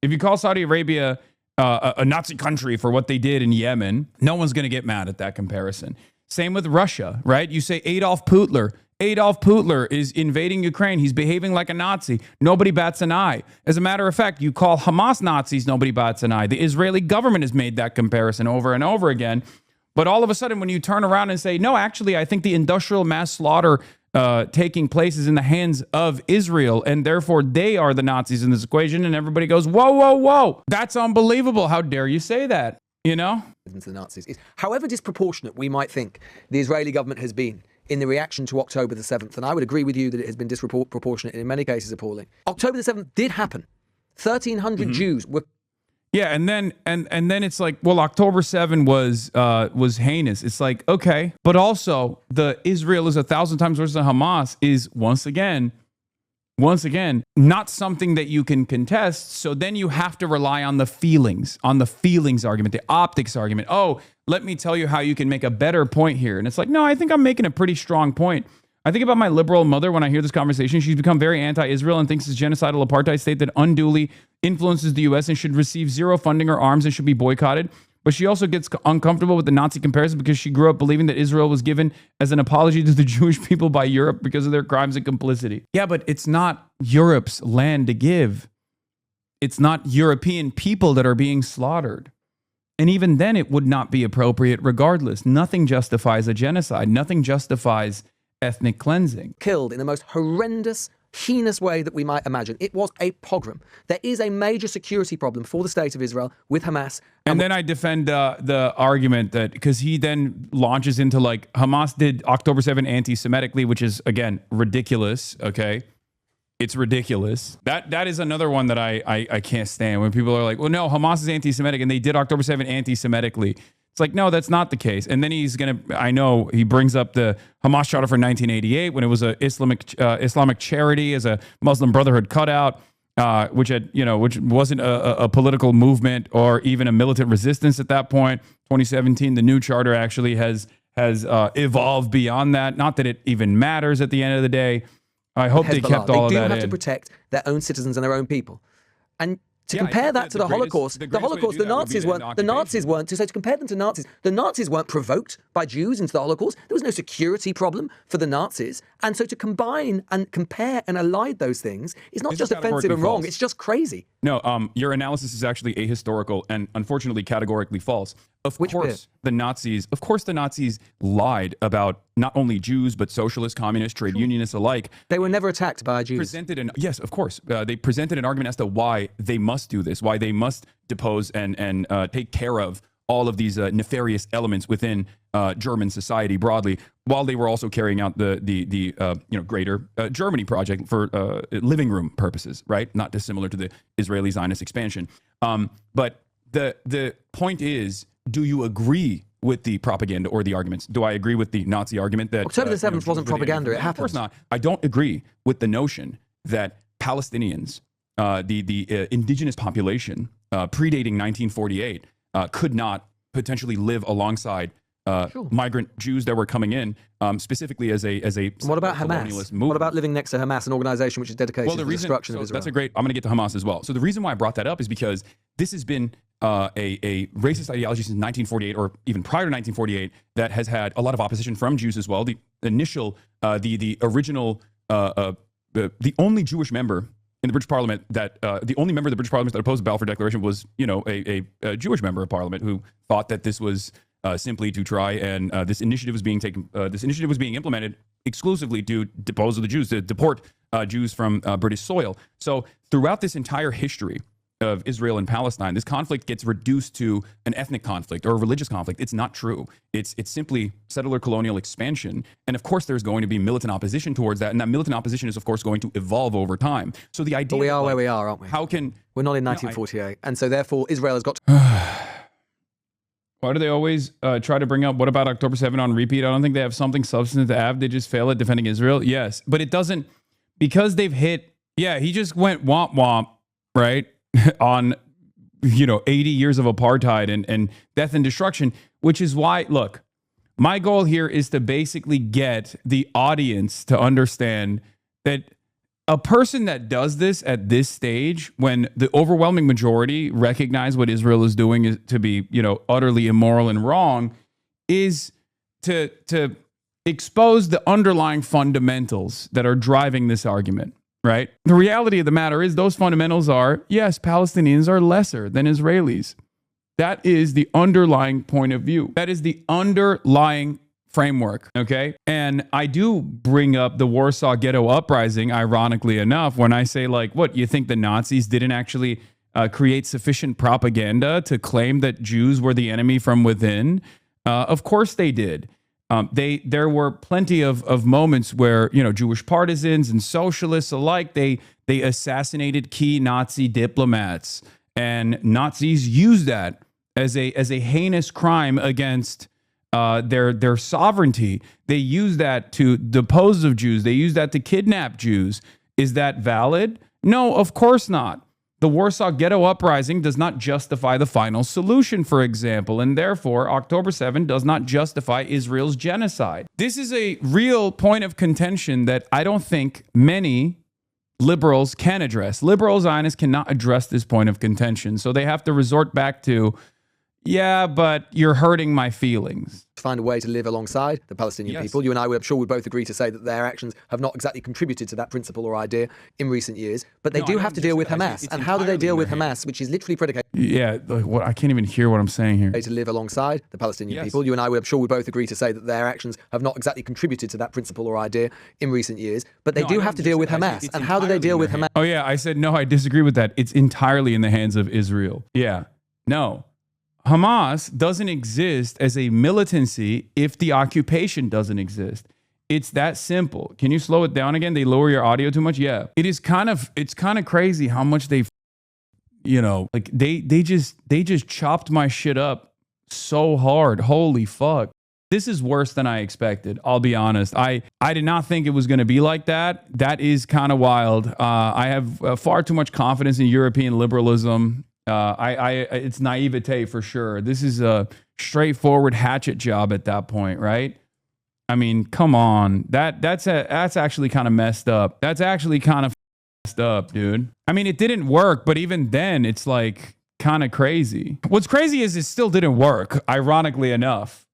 If you call Saudi Arabia a Nazi country for what they did in Yemen, no one's going to get mad at that comparison. Same with Russia, right? You say Adolf Hitler is invading Ukraine. He's behaving like a Nazi. Nobody bats an eye. As a matter of fact, you call Hamas Nazis, nobody bats an eye. The Israeli government has made that comparison over and over again. But all of a sudden, when you turn around and say, no, actually, I think the industrial mass slaughter taking place is in the hands of Israel, and therefore they are the Nazis in this equation. And everybody goes, whoa, whoa, whoa. That's unbelievable. How dare you say that? You know? The Nazis. However disproportionate we might think the Israeli government has been in the reaction to October the 7th, and I would agree with you that it has been disproportionate and in many cases appalling. October the 7th did happen. 1,300 Jews were. Yeah, and then it's like, well, October 7 was heinous. It's like, okay, but also the Israel is 1,000 times worse than Hamas is once again not something that you can contest. So then you have to rely on the feelings argument, the optics argument. Oh, let me tell you how you can make a better point here. And it's like, no, I think I'm making a pretty strong point. I think about my liberal mother when I hear this conversation. She's become very anti-Israel and thinks it's a genocidal apartheid state that unduly influences the U.S. and should receive zero funding or arms and should be boycotted. But she also gets uncomfortable with the Nazi comparison because she grew up believing that Israel was given as an apology to the Jewish people by Europe because of their crimes and complicity. Yeah, but it's not Europe's land to give. It's not European people that are being slaughtered. And even then, it would not be appropriate regardless. Nothing justifies a genocide. Nothing justifies ethnic cleansing. Killed in the most horrendous, heinous way that we might imagine. It was a pogrom. There is a major security problem for the state of Israel with Hamas. And then I defend the argument that, because he then launches into like, Hamas did October 7 anti-Semitically, which is, again, ridiculous, okay? It's ridiculous. That is another one that I can't stand, when people are like, well, no, Hamas is anti-Semitic and they did October 7 anti-Semitically. It's like, no, that's not the case. And then I know he brings up the Hamas Charter for 1988 when it was a Islamic charity as a Muslim Brotherhood cutout, which wasn't a political movement or even a militant resistance at that point. 2017, the new charter actually has evolved beyond that. Not that it even matters at the end of the day. I hope they kept all of that in. They do have to protect their own citizens and their own people. And to compare that to the Holocaust, the Nazis weren't, to compare them to Nazis, the Nazis weren't provoked by Jews into the Holocaust. There was no security problem for the Nazis. And so to combine and compare and allied those things is not just offensive and wrong, it's just crazy. No, your analysis is actually ahistorical and unfortunately categorically false. Of course, the Nazis lied about not only Jews, but socialists, communists, trade unionists alike. They were never attacked by Jews. Yes, of course. They presented an argument as to why they must do this, why they must depose and take care of all of these nefarious elements within German society broadly, while they were also carrying out the greater Germany project for living room purposes, right? Not dissimilar to the Israeli Zionist expansion. But the point is, do you agree with the propaganda or the arguments? Do I agree with the Nazi argument that October the 7th wasn't propaganda? It happened. Of course not. I don't agree with the notion that Palestinians, the indigenous population predating 1948, could not potentially live alongside migrant Jews that were coming in, specifically as a what about Hamas? Movement. What about living next to Hamas, an organization which is dedicated to the destruction of Israel? I'm going to get to Hamas as well. So the reason why I brought that up is because this has been a racist ideology since 1948, or even prior to 1948, that has had a lot of opposition from Jews as well. The initial, the original, the only Jewish member in the British Parliament the only member of the British Parliament that opposed the Balfour Declaration was, a Jewish member of Parliament who thought that this was simply to try and this initiative was being implemented exclusively to depose of the Jews, to deport Jews from British soil. So throughout this entire history of Israel and Palestine, this conflict gets reduced to an ethnic conflict or a religious conflict. It's not true. It's simply settler colonial expansion. And of course, there's going to be militant opposition towards that. And that militant opposition is, of course, going to evolve over time. So the idea... But we are where we are, aren't we? We're not in 1948. And so therefore, Israel has got to... Why do they always try to bring up, what about October 7 on repeat? I don't think they have something substantive to have. They just fail at defending Israel. Yes, but it doesn't... Because they've hit... Yeah, he just went womp womp, right? On 80 years of apartheid and death and destruction, which is why, look, my goal here is to basically get the audience to understand that a person that does this at this stage, when the overwhelming majority recognize what Israel is doing is to be, utterly immoral and wrong, is to expose the underlying fundamentals that are driving this argument. Right? The reality of the matter is those fundamentals are, yes, Palestinians are lesser than Israelis. That is the underlying point of view. That is the underlying framework. Okay. And I do bring up the Warsaw Ghetto Uprising, ironically enough, when I say, like, what, you think the Nazis didn't actually create sufficient propaganda to claim that Jews were the enemy from within? Of course they did. There were plenty of moments where, you know, Jewish partisans and socialists alike, they assassinated key Nazi diplomats, and Nazis used that as a heinous crime against their sovereignty. They use that to depose of Jews. They use that to kidnap Jews. Is that valid? No, of course not. The Warsaw Ghetto Uprising does not justify the final solution, for example, and therefore October 7 does not justify Israel's genocide. This is a real point of contention that I don't think many liberals can address. Liberal Zionists cannot address this point of contention, so they have to resort back to, yeah, but you're hurting my feelings. Find a way to live alongside the Palestinian people. You and I, I'm sure, would both agree to say that their actions have not exactly contributed to that principle or idea in recent years. But they do have to deal with Hamas. And how do they deal with Hamas, which is literally predicated? Yeah, what, I can't even hear what I'm saying here. To live alongside the Palestinian people. You and I, I'm sure, would both agree to say that their actions have not exactly contributed to that principle or idea in recent years. But they do have to deal with Hamas. And how do they deal with Hamas? Oh, yeah, I said, no, I disagree with that. It's entirely in the hands of Israel. Yeah, no. Hamas doesn't exist as a militancy if the occupation doesn't exist. It's that simple. Can you slow it down again? They lower your audio too much? Yeah. It's kind of crazy how much they, you know, like they just chopped my shit up so hard. Holy fuck. This is worse than I expected. I'll be honest. I did not think it was going to be like that. That is kind of wild. I have far too much confidence in European liberalism. It's naivete for sure. This is a straightforward hatchet job at that point, right? I mean, come on. That's actually kind of messed up. That's actually kind of messed up, dude. I mean, it didn't work, but even then, it's like kind of crazy. What's crazy is it still didn't work, ironically enough.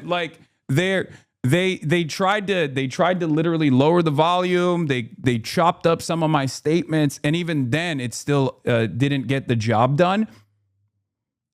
Like they tried to literally lower the volume. They chopped up some of my statements, and even then it still didn't get the job done.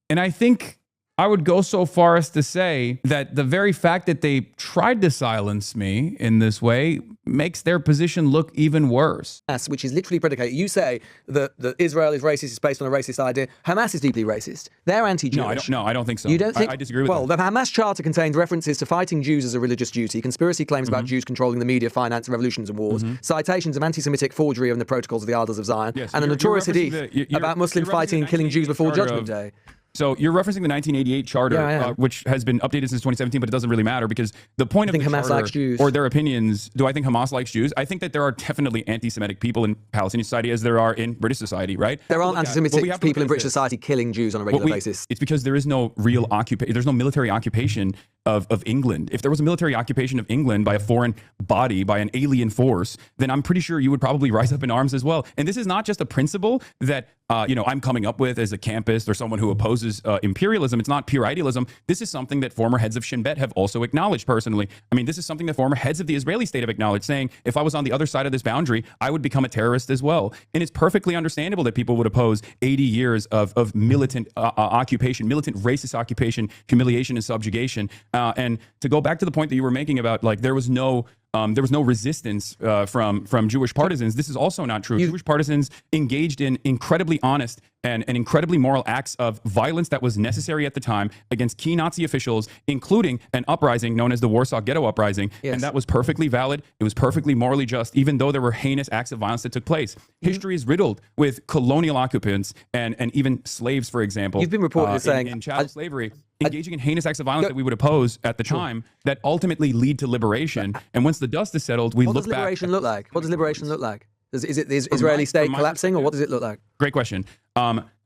And I think I would go so far as to say that the very fact that they tried to silence me in this way makes their position look even worse. Which is literally predicated. You say that Israel is racist, is based on a racist idea. Hamas is deeply racist. They're anti-Jewish. No, I don't think so. You don't think? I disagree with that. Well, that. the Hamas charter contains references to fighting Jews as a religious duty, conspiracy claims about Jews controlling the media, finance, revolutions and wars, citations of anti-Semitic forgery in the protocols of the Elders of Zion, and a notorious hadith about Muslims fighting and killing Jews before Judgment Day. So you're referencing the 1988 charter, which has been updated since 2017, but it doesn't really matter because the point of the Hamas likes Jews. Or their opinions. Do I think Hamas likes Jews? I think that there are definitely anti-Semitic people in Palestinian society as there are in British society, right? There aren't anti-Semitic people in British society killing Jews on a regular basis. It's because there is no real occupation. There's no military occupation of England. If there was a military occupation of England by a foreign body, by an alien force, then I'm pretty sure you would probably rise up in arms as well. And this is not just a principle that I'm coming up with as a campist or someone who opposes imperialism. It's not pure idealism. This is something that former heads of Shin Bet have also acknowledged personally. I mean, this is something that former heads of the Israeli state have acknowledged, saying, if I was on the other side of this boundary, I would become a terrorist as well. And it's perfectly understandable that people would oppose 80 years of militant occupation, militant racist occupation, humiliation and subjugation. And to go back to the point that you were making about, like, there was no resistance from Jewish partisans. This is also not true. Jewish partisans engaged in incredibly honest and incredibly moral acts of violence that was necessary at the time against key Nazi officials, including an uprising known as the Warsaw Ghetto Uprising. Yes. And that was perfectly valid. It was perfectly morally just, even though there were heinous acts of violence that took place. History is riddled with colonial occupants and even slaves, for example. You've been reported saying in chattel slavery, engaging in heinous acts of violence that we would oppose at the time that ultimately lead to liberation. And once the dust is settled, we look back. What does liberation look like? What does liberation look like? Is it the Israeli state collapsing, or what does it look like? Great question.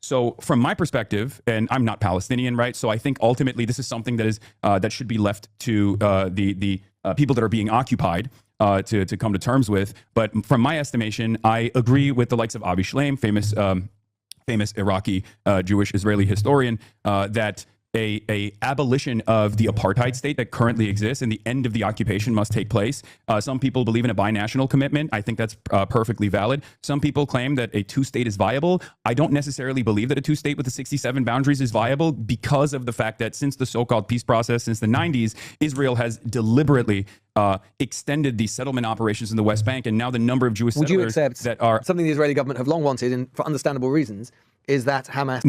So from my perspective, and I'm not Palestinian, right? So I think ultimately this is something that is that should be left to the people that are being occupied to come to terms with. But from my estimation, I agree with the likes of Avi Shlaim, famous Iraqi Jewish Israeli historian, that a abolition of the apartheid state that currently exists, and the end of the occupation must take place. Some people believe in a binational commitment. I think that's perfectly valid. Some people claim that a two-state is viable. I don't necessarily believe that a two-state with the 67 boundaries is viable because of the fact that since the so-called peace process since the 90s, Israel has deliberately extended the settlement operations in the West Bank, and now the number of Jewish settlers Would you accept that are something the Israeli government have long wanted, and for understandable reasons, is that Hamas...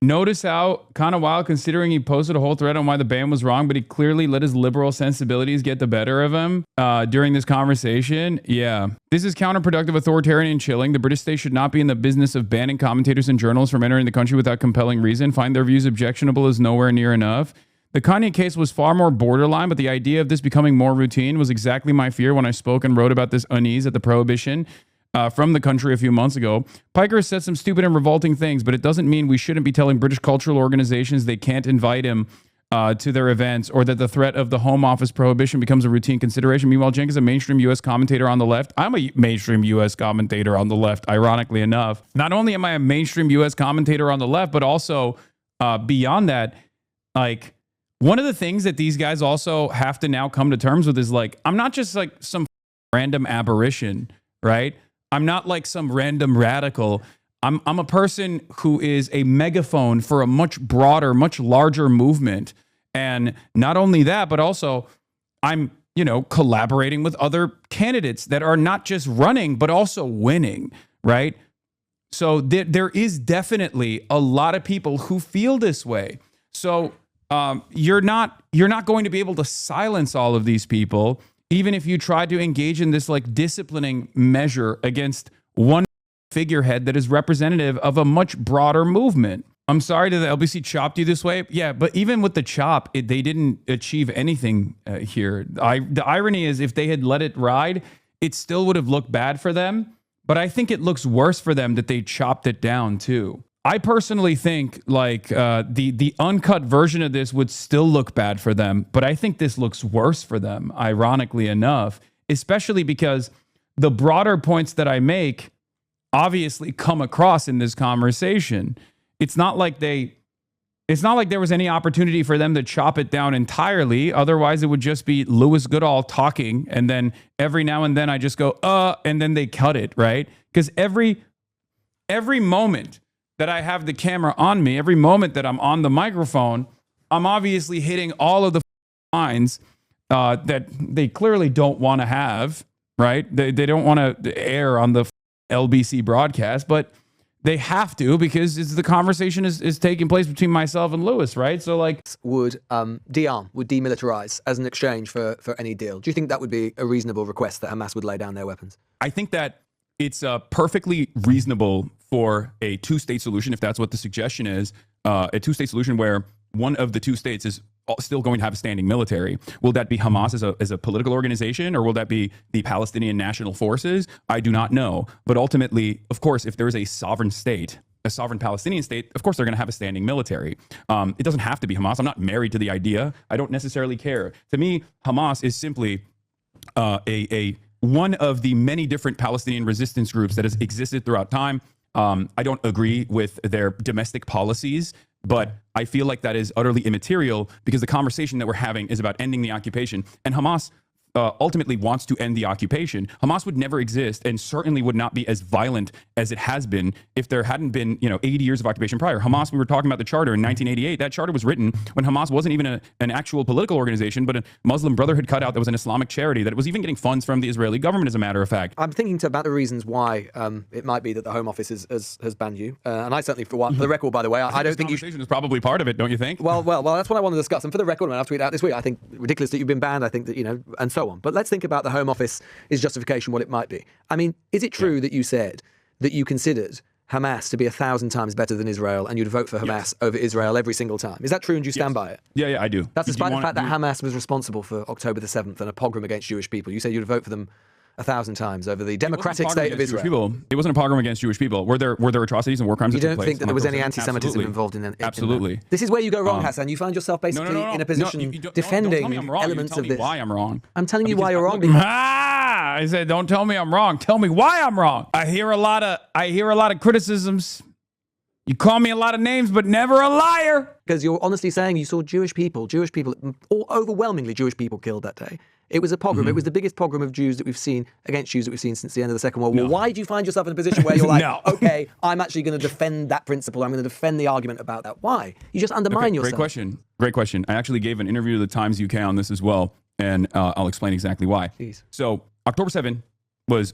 Notice how kind of wild, considering he posted a whole thread on why the ban was wrong, but he clearly let his liberal sensibilities get the better of him during this conversation. Yeah. This is counterproductive, authoritarian, and chilling. The British state should not be in the business of banning commentators and journalists from entering the country without compelling reason. Find their views objectionable is nowhere near enough. The Kanye case was far more borderline, but the idea of this becoming more routine was exactly my fear when I spoke and wrote about this unease at the prohibition from the country a few months ago. Piker has said some stupid and revolting things, but it doesn't mean we shouldn't be telling British cultural organizations they can't invite him to their events, or that the threat of the Home Office prohibition becomes a routine consideration. Meanwhile, Cenk is a mainstream U.S. commentator on the left. I'm a mainstream U.S. commentator on the left, ironically enough. Not only am I a mainstream U.S. commentator on the left, but also beyond that, like, one of the things that these guys also have to now come to terms with is, like, I'm not just like some random aberration, right? I'm not like some random radical. I'm a person who is a megaphone for a much broader, much larger movement. And not only that, but also I'm, collaborating with other candidates that are not just running, but also winning, right? So there is definitely a lot of people who feel this way. So you're not going to be able to silence all of these people, even if you try to engage in this like disciplining measure against one figurehead that is representative of a much broader movement. I'm sorry that the LBC chopped you this way. Yeah, but even with the chop, they didn't achieve anything here. The irony is, if they had let it ride, it still would have looked bad for them. But I think it looks worse for them that they chopped it down too. I personally think like the uncut version of this would still look bad for them, but I think this looks worse for them, ironically enough, especially because the broader points that I make obviously come across in this conversation. It's not like there was any opportunity for them to chop it down entirely. Otherwise, it would just be Louis Goodall talking, and then every now and then I just go, and then they cut it, right? Because every moment that I have the camera on me, every moment that I'm on the microphone, I'm obviously hitting all of the lines that they clearly don't want to have, right? They don't want to air on the LBC broadcast, but they have to, because the conversation is taking place between myself and Lewis, right? So like, would demilitarize as an exchange for any deal. Do you think that would be a reasonable request, that Hamas would lay down their weapons? I think that it's perfectly reasonable for a two-state solution, if that's what the suggestion is, a two-state solution where one of the two states is still going to have a standing military. Will that be Hamas as a political organization, or will that be the Palestinian National Forces? I do not know. But ultimately, of course, if there is a sovereign state, a sovereign Palestinian state, of course, they're going to have a standing military. It doesn't have to be Hamas. I'm not married to the idea. I don't necessarily care. To me, Hamas is simply one of the many different Palestinian resistance groups that has existed throughout time. I don't agree with their domestic policies, but I feel like that is utterly immaterial, because the conversation that we're having is about ending the occupation. And Hamas ultimately wants to end the occupation. Hamas would never exist, and certainly would not be as violent as it has been if there hadn't been 80 years of occupation prior. Hamas, we were talking about the charter in 1988. That charter was written when Hamas wasn't even an actual political organization, but a Muslim Brotherhood cutout that was an Islamic charity that was even getting funds from the Israeli government, as a matter of fact. I'm thinking about the reasons why it might be that the Home Office has banned you. And I certainly, for the record, by the way, I don't think you... This conversation is probably part of it, don't you think? Well, that's what I want to discuss. And for the record, when I tweet out this week, I think ridiculous that you've been banned. I think that, and so on. But let's think about the Home Office's justification, what it might be. I mean, is it true that you said that you considered Hamas to be 1,000 times better than Israel, and you'd vote for Hamas over Israel every single time? Is that true, and do you stand by it? Yeah, I do. That's despite the fact that Hamas was responsible for October the 7th and a pogrom against Jewish people. You said you'd vote for them 1,000 times over the democratic state of Israel. It wasn't a pogrom against Jewish people. Were there atrocities and war crimes? You don't think that there was any anti-Semitism involved in that? Absolutely. This is where you go wrong, Hassan. You find yourself basically in a position defending elements of this. Why I'm wrong. I'm telling you why you're wrong. I said, don't tell me I'm wrong. Tell me why I'm wrong. I hear a lot of criticisms. You call me a lot of names, but never a liar. Because you're honestly saying you saw Jewish people, or overwhelmingly Jewish people killed that day. It was a pogrom. It was the biggest pogrom of Jews that we've seen, against Jews that we've seen since the end of the Second World War. Why do you find yourself in a position where you're like, okay, I'm actually going to defend that principle. I'm going to defend the argument about that. Why? You just undermine yourself. Great question. I actually gave an interview to the Times UK on this as well, and I'll explain exactly why. Please. So October 7th was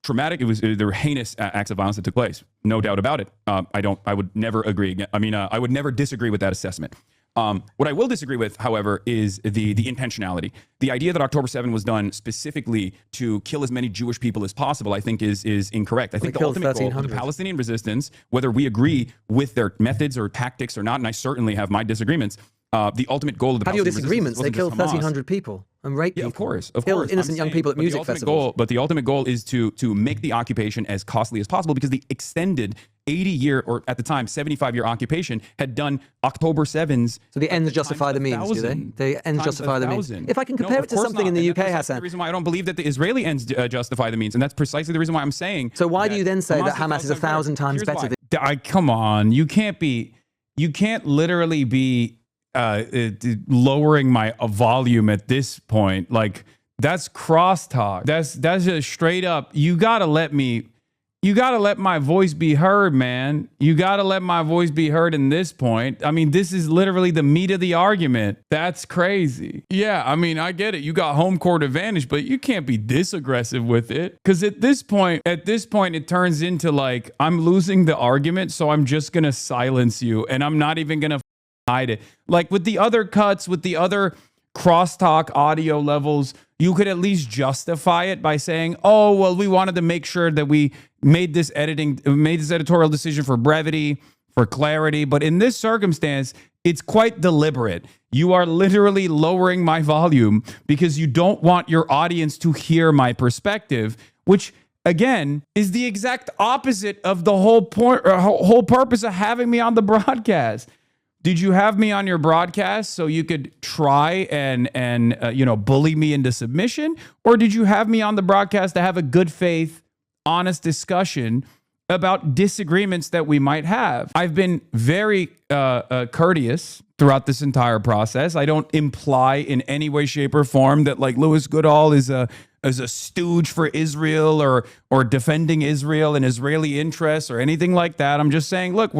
traumatic. There were heinous acts of violence that took place. No doubt about it. I would never agree. I would never disagree with that assessment. What I will disagree with, however, is the intentionality. The idea that October 7 was done specifically to kill as many Jewish people as possible, I think is incorrect. I think the ultimate goal of the Palestinian resistance, whether we agree with their methods or tactics or not, and I certainly have my disagreements, the ultimate goal of the Palestinian disagreements. They killed 1,300 people and raped people. Of course. Killed innocent young people at music festivals. But the ultimate goal is to make the occupation as costly as possible, because the extended 80-year, or at the time 75-year occupation had done October 7's. So the ends justify the means, do they? The ends justify the means. If I can compare it to something in the UK, Hassan. The reason why I don't believe that the Israeli ends justify the means, and that's precisely the reason why I'm saying. So why do you then say that Hamas is 1,000 times better than? Come on, you can't literally be lowering my volume at this point. Like, that's crosstalk. That's just straight up. You gotta let my voice be heard, man. You gotta let my voice be heard in this point. I mean, this is literally the meat of the argument. That's crazy. Yeah, I mean, I get it. You got home court advantage, but you can't be this aggressive with it. Because at this point, it turns into like, I'm losing the argument, so I'm just gonna silence you, and I'm not even gonna hide it. Like with the other cuts, with the other crosstalk audio levels, you could at least justify it by saying, oh, well, we wanted to make sure that we made this editorial decision for brevity, for clarity. But in this circumstance, it's quite deliberate. You are literally lowering my volume because you don't want your audience to hear my perspective, which again is the exact opposite of the whole point, or whole purpose of having me on the broadcast. Did you have me on your broadcast so you could try and bully me into submission? Or did you have me on the broadcast to have a good faith, honest discussion about disagreements that we might have? I've been very courteous throughout this entire process. I don't imply in any way, shape, or form that like Louis Goodall is a stooge for Israel or defending Israel and Israeli interests or anything like that. I'm just saying, look,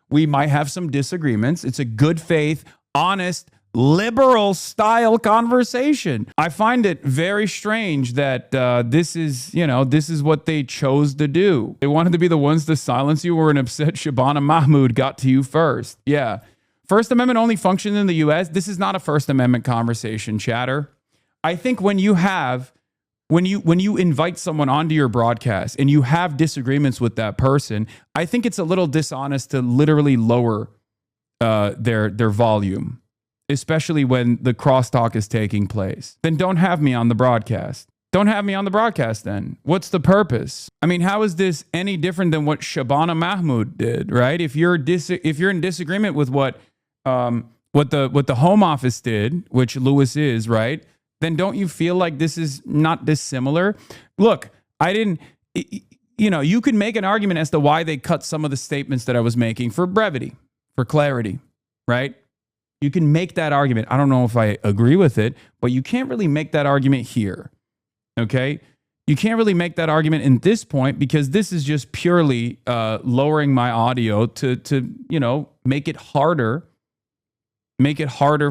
we might have some disagreements. It's a good faith, honest, liberal style conversation. I find it very strange that this is what they chose to do. They wanted to be the ones to silence you, or an upset Shabana Mahmoud got to you first. Yeah. First Amendment only functions in the U.S. This is not a First Amendment conversation, chatter. I think when you invite someone onto your broadcast and you have disagreements with that person, I think it's a little dishonest to literally lower their volume, especially when the crosstalk is taking place. Then don't have me on the broadcast. Don't have me on the broadcast then. What's the purpose? I mean, how is this any different than what Shabana Mahmoud did, right? If you're in disagreement with what the Home Office did, which Lewis is, right? Then don't you feel like this is not dissimilar? Look, you could make an argument as to why they cut some of the statements that I was making for brevity, for clarity, right? You can make that argument. I don't know if I agree with it, but you can't really make that argument here, okay? You can't really make that argument in this point, because this is just purely lowering my audio to make it harder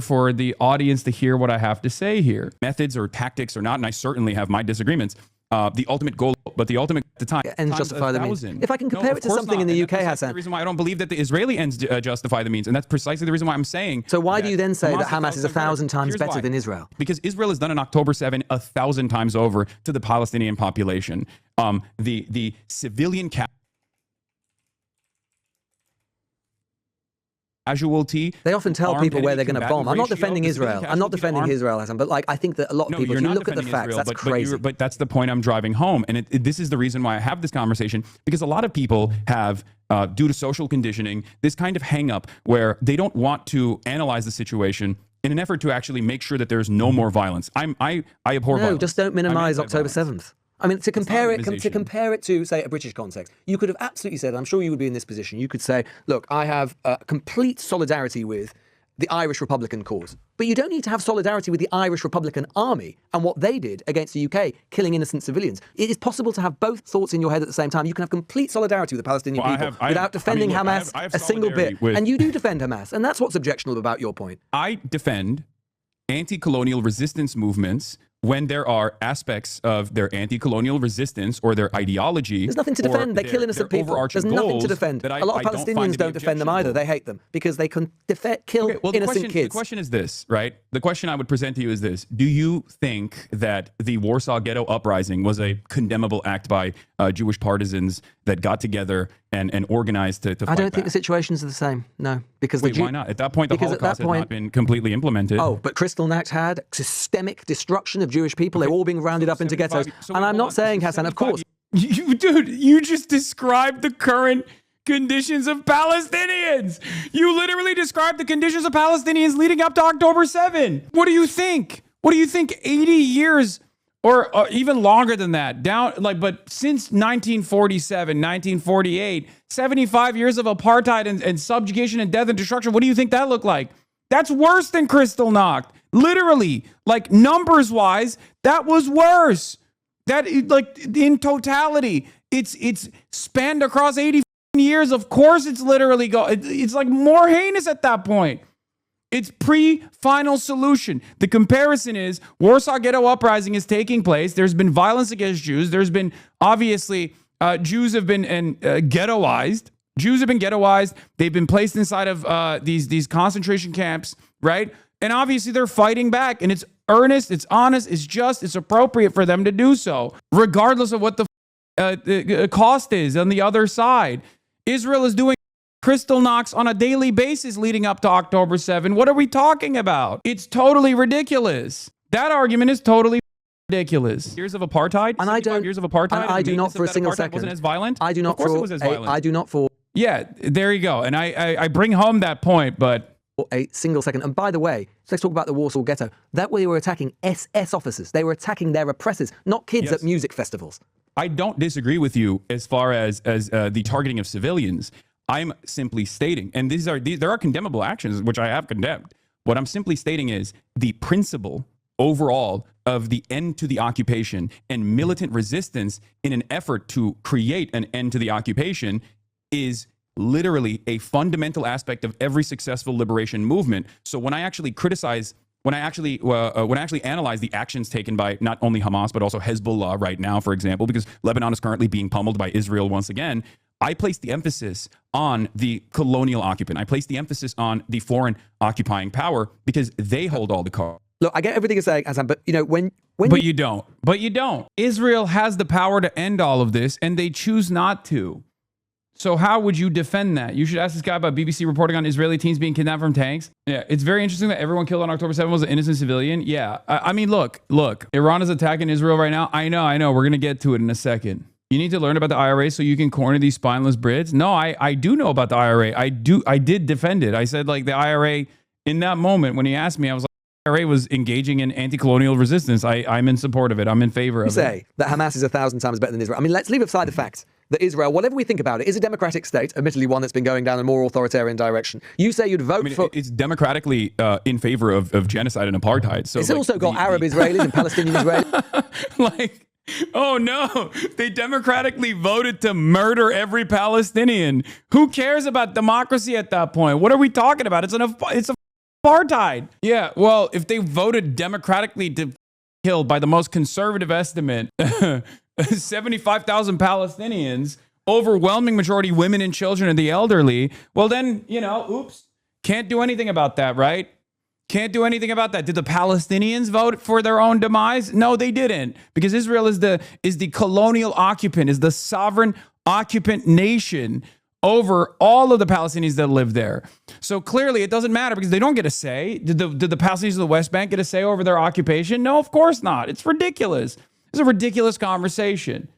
for the audience to hear what I have to say here. Methods or tactics or not, and I certainly have my disagreements. The ultimate goal, but the ultimate at the time, ends justify the means. If I can compare it to something in the UK, Hassan. The reason why I don't believe that the Israeli ends justify the means, and that's precisely the reason why I'm saying. So why do you then say that Hamas is 1,000 times better than Israel? Because Israel has done an October 7 1,000 times over to the Palestinian population. The civilian casualty. They often tell people where they're going to bomb. I'm not defending Israel. I'm not defending Israel, Hassan. But I think that a lot of people, if you look at the facts, that's crazy. But that's the point I'm driving home. And this is the reason why I have this conversation, because a lot of people have, due to social conditioning, this kind of hang up where they don't want to analyze the situation in an effort to actually make sure that there's no more violence. I abhor violence. No, just don't minimize October 7th. I mean, to compare Islamization. to, say, a British context, you could have absolutely said, I'm sure you would be in this position, you could say, look, I have complete solidarity with the Irish Republican cause. But you don't need to have solidarity with the Irish Republican Army and what they did against the UK, killing innocent civilians. It is possible to have both thoughts in your head at the same time. You can have complete solidarity with the Palestinian people without defending Hamas a single bit. And you do defend Hamas. And that's what's objectionable about your point. I defend anti-colonial resistance movements when there are aspects of their anti-colonial resistance or their ideology. There's nothing to defend. They kill innocent people. There's nothing to defend. A lot of Palestinians don't defend them either. They hate them because they can kill innocent kids. The question is this, right? The question I would present to you is this. Do you think that the Warsaw Ghetto Uprising was a condemnable act by Jewish partisans that got together and organized to fight I don't think back? the situations are the same. No. Because why not? At that point, the Holocaust had not been completely implemented. Oh, but Kristallnacht had systemic destruction of Jewish people. They were all being rounded up into ghettos. And I'm not saying, Hassan, of course. Dude, you just described the current conditions of Palestinians. You literally described the conditions of Palestinians leading up to October 7. What do you think? What do you think 80 years or even longer than that but since 1947, 1948, 75 years of apartheid and subjugation and death and destruction, what do you think that looked like? That's worse than Kristallnacht. Literally, like numbers wise, that was worse. That in totality, it's spanned across 80 years. Of course, it's literally it's like more heinous at that point. It's pre-final solution. The comparison is Warsaw Ghetto Uprising is taking place. There's been violence against Jews. There's been obviously Jews have been ghettoized. Jews have been ghettoized. They've been placed inside of these concentration camps, right? And obviously they're fighting back. And it's earnest, it's honest, it's just, it's appropriate for them to do so, regardless of what the cost is on the other side. Israel is doing Kristallnachts on a daily basis leading up to October 7. What are we talking about? It's totally ridiculous. That argument is totally ridiculous. Years of apartheid, and I don't. Years of apartheid. And I do not for a single second. Wasn't as violent. I do not. Of course, it was as violent. I do not for. Yeah, there you go. And I bring home that point, but a single second. And by the way, let's talk about the Warsaw Ghetto. That way, they were attacking SS officers. They were attacking their oppressors, not kids at music festivals. I don't disagree with you as far as the targeting of civilians. I'm simply stating, and there are condemnable actions, which I have condemned. What I'm simply stating is the principle overall of the end to the occupation and militant resistance in an effort to create an end to the occupation is literally a fundamental aspect of every successful liberation movement. So when I actually criticize, when I actually analyze the actions taken by not only Hamas, but also Hezbollah right now, for example, because Lebanon is currently being pummeled by Israel once again, I place the emphasis on the colonial occupant. I place the emphasis on the foreign occupying power because they hold all the cards. Look, I get everything you're saying, Hassan, but when you don't. But you don't. Israel has the power to end all of this, and they choose not to. So how would you defend that? You should ask this guy about BBC reporting on Israeli teens being kidnapped from tanks. Yeah, it's very interesting that everyone killed on October 7 was an innocent civilian. Yeah, I mean, look, Iran is attacking Israel right now. I know. We're going to get to it in a second. You need to learn about the IRA so you can corner these spineless Brits. No, I do know about the IRA. I did defend it. I said like the IRA in that moment when he asked me, I was like, the IRA was engaging in anti-colonial resistance. I'm in support of it. I'm in favor of it. You say that Hamas is 1,000 times better than Israel. I mean, let's leave aside the fact that Israel, whatever we think about it, is a democratic state, admittedly one that's been going down a more authoritarian direction. You say you'd vote for... It's democratically in favor of genocide and apartheid. So it's also got Arab Israelis and Palestinian Israelis. Oh no, they democratically voted to murder every Palestinian. Who cares about democracy at that point? What are we talking about? It's apartheid. Yeah, well, if they voted democratically to kill, by the most conservative estimate, 75,000 Palestinians, overwhelming majority women and children and the elderly, well then, oops, can't do anything about that, right? Can't do anything about that. Did the Palestinians vote for their own demise? No, they didn't, because Israel is the colonial occupant, is the sovereign occupant nation over all of the Palestinians that live there. So clearly it doesn't matter because they don't get a say. Did the Palestinians of the West Bank get a say over their occupation? No, of course not. It's ridiculous. It's a ridiculous conversation.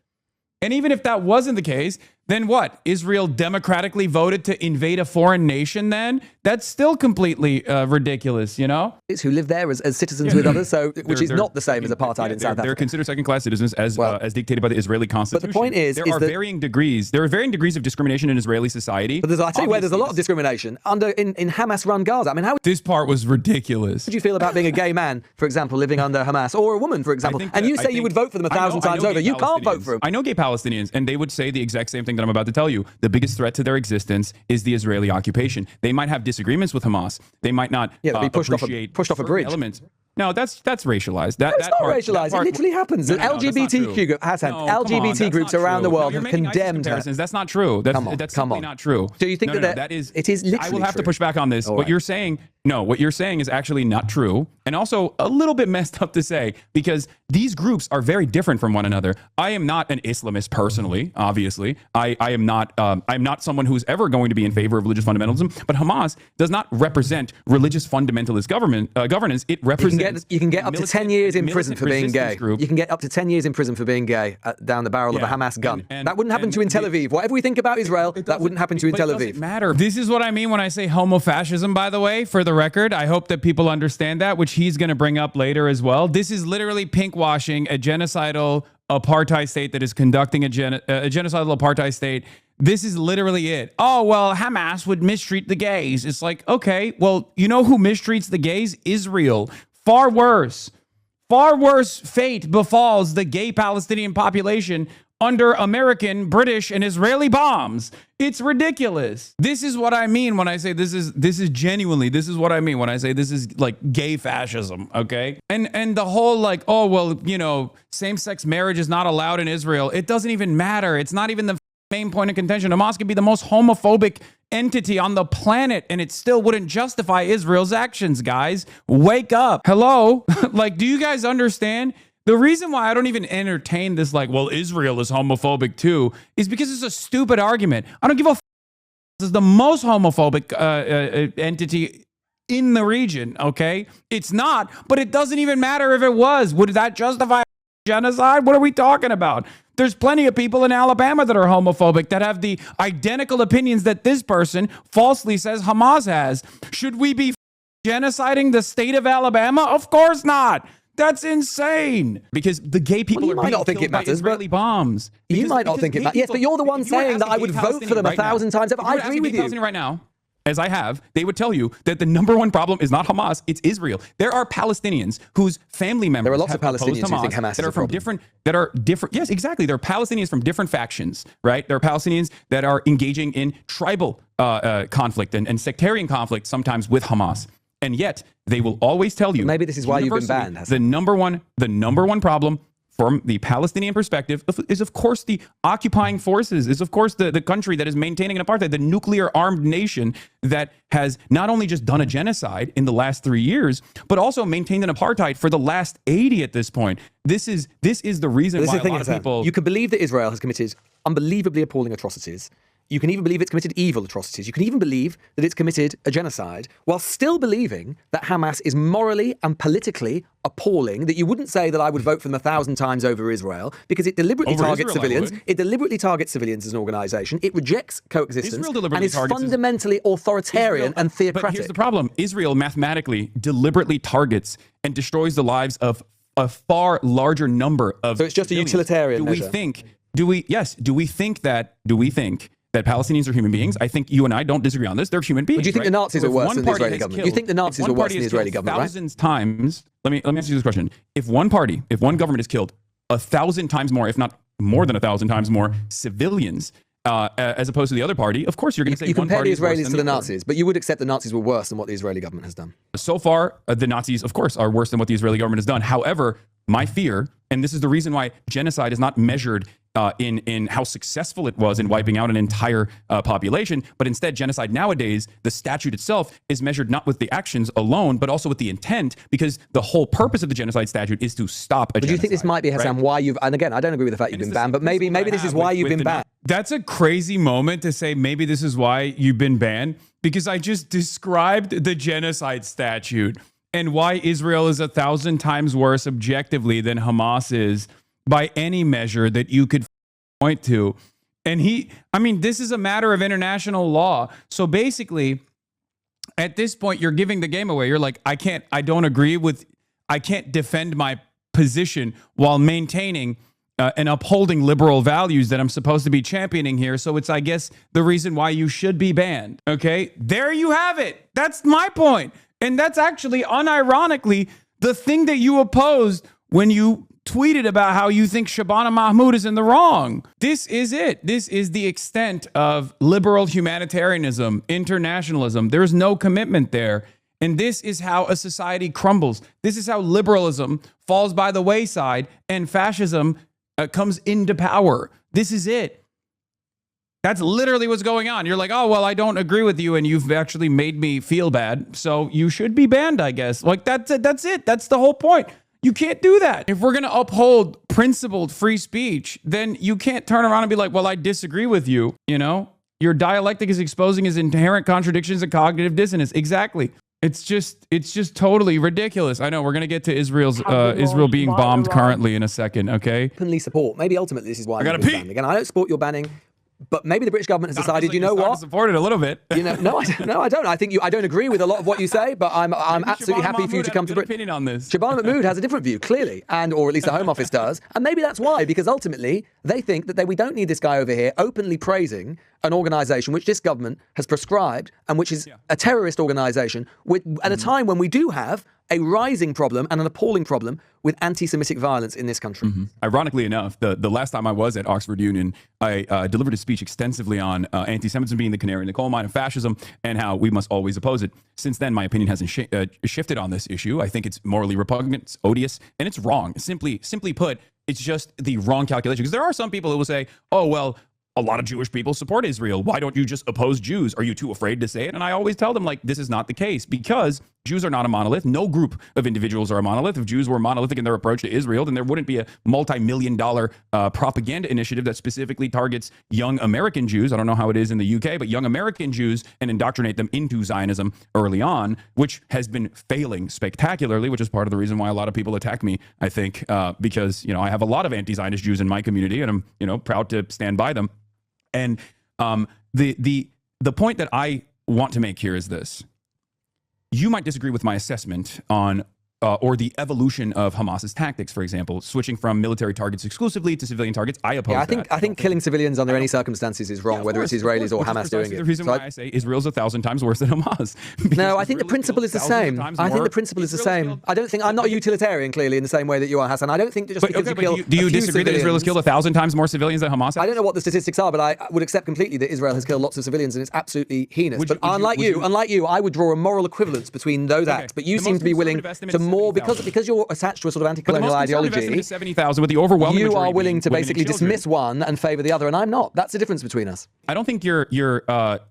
And even if that wasn't the case, then what? Israel democratically voted to invade a foreign nation then? That's still completely ridiculous, you know? Who live there as citizens with others, so which is not the same as apartheid in South Africa. They're considered second-class citizens as dictated by the Israeli constitution. But the point is, there are varying degrees of discrimination in Israeli society. But I tell you where there's a lot of discrimination in Hamas-run Gaza. I mean, how this part was ridiculous. How would you feel about being a gay man, for example, living under Hamas, or a woman, for example? And you say you would vote for them 1,000 times over. You can't vote for them. I know gay Palestinians, and they would say the exact same thing that I'm about to tell you. The biggest threat to their existence is the Israeli occupation. They might have disagreements with Hamas. They might not they'll be pushed off a bridge. Elements. No, that's racialized. It's not racialized. It literally happens. LGBTQ groups, Hasan, LGBT groups around the world have condemned her. That's not true. That's simply not true. Do you think that is? It is literally. I will have to push back on this. What you're saying is actually not true, and also a little bit messed up to say, because these groups are very different from one another. I am not an Islamist personally, obviously. I am not. I'm not someone who's ever going to be in favor of religious fundamentalism. But Hamas does not represent religious fundamentalist governance. It represents. You can get up to 10 years in prison for being gay. You can get up to 10 years in prison for being gay down the barrel of a Hamas gun. That wouldn't happen to you in Tel Aviv. Whatever we think about Israel, that wouldn't happen to you in Tel Aviv. It doesn't matter. This is what I mean when I say homofascism, by the way, for the record. I hope that people understand that, which he's going to bring up later as well. This is literally pinkwashing a genocidal apartheid state that is conducting a genocidal apartheid state. This is literally it. Oh, well, Hamas would mistreat the gays. It's like, okay, well, you know who mistreats the gays? Israel. Far worse fate befalls the gay Palestinian population under American, British, and Israeli bombs. It's ridiculous. This is what I mean when I say this is what I mean when I say this is like gay fascism, okay? And the whole like, oh, well, you know, same-sex marriage is not allowed in Israel. It doesn't even matter. It's not even the main point of contention. Hamas could be the most homophobic entity on the planet, and it still wouldn't justify Israel's actions, guys. Wake up. Hello? Like, do you guys understand? The reason why I don't even entertain this, like, well, Israel is homophobic too, is because it's a stupid argument. I don't give a f. This is the most homophobic entity in the region, okay? It's not, but it doesn't even matter if it was. Would that justify genocide? What are we talking about? There's plenty of people in Alabama that are homophobic that have the identical opinions that this person falsely says Hamas has. Should we be genociding the state of Alabama? Of course not. That's insane. Because the gay people are being killed by Israeli bombs. You might not think it matters. Yes, but you're the one saying that I would vote for them 1,000 times over. I agree with you. Right now, as I have, they would tell you that the number one problem is not Hamas, it's Israel. There are Palestinians whose family members there are lots of Palestinians who think Hamas that are from different. Yes, exactly. There are Palestinians from different factions, right? There are Palestinians that are engaging in tribal conflict and sectarian conflict, sometimes with Hamas. And yet, they will always tell you. Maybe this is why you've been banned. The number one problem from the Palestinian perspective is, of course, the occupying forces, is, of course, the country that is maintaining an apartheid, the nuclear armed nation that has not only just done a genocide in the last 3 years, but also maintained an apartheid for the last 80 at this point. This is the reason why a lot of people. You can believe that Israel has committed unbelievably appalling atrocities. You can even believe it's committed evil atrocities. You can even believe that it's committed a genocide while still believing that Hamas is morally and politically appalling, that you wouldn't say that I would vote for them 1,000 times over Israel because it deliberately targets civilians. It deliberately targets civilians as an organization. It rejects coexistence and is fundamentally authoritarian and theocratic. But here's the problem. Israel mathematically deliberately targets and destroys the lives of a far larger number of So it's just civilians. A utilitarian measure. Do we think that Palestinians are human beings? I think you and I don't disagree on this. They're human beings. But do you think the Nazis are worse than the Israeli government? You think the Nazis are worse than the Israeli government, right? Thousands times. Let me ask you this question. If one government has killed 1,000 times more, if not more than 1,000 times more civilians, as opposed to the other party, of course you're going to say you one compare party the Israelis to the Nazis, but you would accept the Nazis were worse than what the Israeli government has done. So far, the Nazis, of course, are worse than what the Israeli government has done. However, my fear, and this is the reason why genocide is not measured in how successful it was in wiping out an entire population, but instead genocide nowadays, the statute itself is measured not with the actions alone, but also with the intent, because the whole purpose of the genocide statute is to stop a genocide. Do you think this might be, Hasan, why you've, and again, I don't agree with the fact you've been banned, but maybe this is why you've been banned. That's a crazy moment to say maybe this is why you've been banned, because I just described the genocide statute and why Israel is 1,000 times worse objectively than Hamas is by any measure that you could point to. And I mean, this is a matter of international law. So basically, at this point, you're giving the game away. You're like, I can't defend my position while maintaining and upholding liberal values that I'm supposed to be championing here. So it's, I guess, the reason why you should be banned. Okay, there you have it. That's my point. And that's actually, unironically, the thing that you opposed when you tweeted about how you think Shabana Mahmoud is in the wrong. This is it. This is the extent of liberal humanitarianism, internationalism. There's no commitment there. And this is how a society crumbles. This is how liberalism falls by the wayside and fascism comes into power. This is it. That's literally what's going on. You're like, oh, well, I don't agree with you and you've actually made me feel bad. So you should be banned, I guess. Like, that's it. That's it. That's the whole point. You can't do that. If we're going to uphold principled free speech, then you can't turn around and be like, well, I disagree with you. You know, your dialectic is exposing his inherent contradictions and cognitive dissonance. Exactly. It's just totally ridiculous. I know we're going to get to Israel being bombed currently in a second. Okay. Openly support. Maybe ultimately this is why I got to pee. Again, I don't support your banning. But maybe the British government has decided, you know what? Support it a little bit. You know, no, I don't. I don't agree with a lot of what you say, but I'm absolutely happy for you to come to Britain. Opinion on this. Shabana Mahmood has a different view, clearly, or at least the Home Office does, and maybe that's why, because ultimately they think that we don't need this guy over here openly praising an organisation which this government has prescribed and which is a terrorist organisation at a time when we do have a rising problem and an appalling problem with anti-Semitic violence in this country. Ironically enough, the last time I was at Oxford Union, I delivered a speech extensively on anti-Semitism being the canary in the coal mine of fascism and how we must always oppose it. Since then, my opinion hasn't shifted on this issue. I think it's morally repugnant, it's odious, and it's wrong. Simply put, it's just the wrong calculation. Because there are some people who will say, oh, well, a lot of Jewish people support Israel. Why don't you just oppose Jews? Are you too afraid to say it? And I always tell them, like, this is not the case because Jews are not a monolith. No group of individuals are a monolith. If Jews were monolithic in their approach to Israel, then there wouldn't be a multi-million-dollar propaganda initiative that specifically targets young American Jews. I don't know how it is in the UK, but young American Jews and indoctrinate them into Zionism early on, which has been failing spectacularly, which is part of the reason why a lot of people attack me, I think, because, you know, I have a lot of anti-Zionist Jews in my community and I'm, you know, proud to stand by them. And the point that I want to make here is this. You might disagree with my assessment on or the evolution of Hamas's tactics, for example, switching from military targets exclusively to civilian targets. I oppose that. I think killing civilians under any circumstances is wrong, whether it's Israelis or Hamas doing it. The reason why I say Israel's 1,000 times worse than Hamas. No, I think the principle is the same. I think the principle is the same. I don't think I'm not a utilitarian, clearly, in the same way that you are, Hassan. I don't think that just because you kill do you disagree that Israel has killed 1,000 times more civilians than Hamas has? I don't know what the statistics are, but I would accept completely that Israel has killed lots of civilians, and it's absolutely heinous. But unlike you, I would draw a moral equivalence between those acts. But you seem to be willing to more because you're attached to a sort of anti-colonial ideology. 70,000 with the overwhelming you majority are willing to women basically and children. dismiss one and favour the other, and I'm not. That's the difference between us. I don't think you're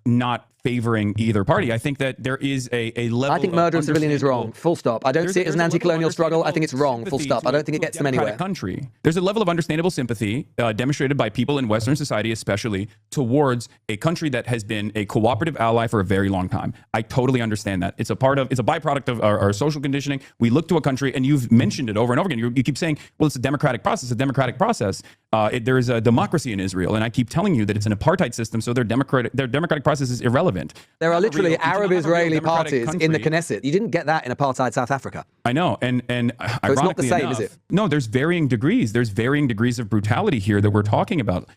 not favoring either party. I think that there is a level. I think murder of civilian is wrong. Full stop. I don't see it as an anti-colonial struggle. I think it's wrong. Full stop. I don't think it gets them anywhere. Country. There's a level of understandable sympathy demonstrated by people in Western society, especially towards a country that has been a cooperative ally for a very long time. I totally understand that. It's a byproduct of our social conditioning. We look to a country, and you've mentioned it over and over again. You keep saying, well, it's a democratic process. There is a democracy in Israel, and I keep telling you that it's an apartheid system, so their democratic process is irrelevant. There are literally Arab-Israeli parties in the Knesset. You didn't get that in apartheid South Africa. I know, and so it's not the same, enough, is it? No, there's varying degrees. There's varying degrees of brutality here that we're talking about.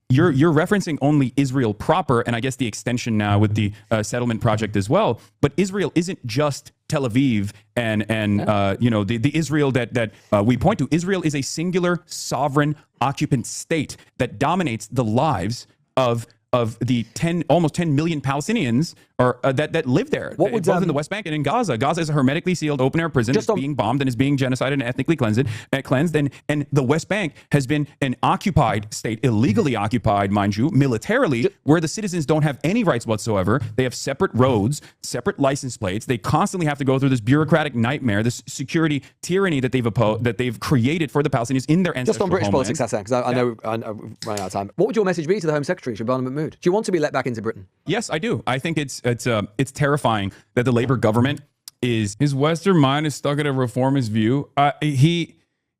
You're referencing only Israel proper, and I guess the extension now with the settlement project as well. But Israel isn't just Tel Aviv and the Israel that we point to. Israel is a singular sovereign occupant state that dominates the lives of the almost 10 million Palestinians that live there, both in the West Bank and in Gaza. Gaza is a hermetically sealed open-air prison. It's being bombed and is being genocided and ethnically cleansed. And the West Bank has been an occupied state, illegally occupied, mind you, militarily, where the citizens don't have any rights whatsoever. They have separate roads, separate license plates. They constantly have to go through this bureaucratic nightmare, this security tyranny that they've created for the Palestinians in their ancestral Just on British homeland. politics, Hassan, because I know I'm running out of time. What would your message be to the Home Secretary, Shabana Mahmood? Do you want to be let back into Britain? Yes, I do. I think it's terrifying that the Labour government his Western mind is stuck in a reformist view.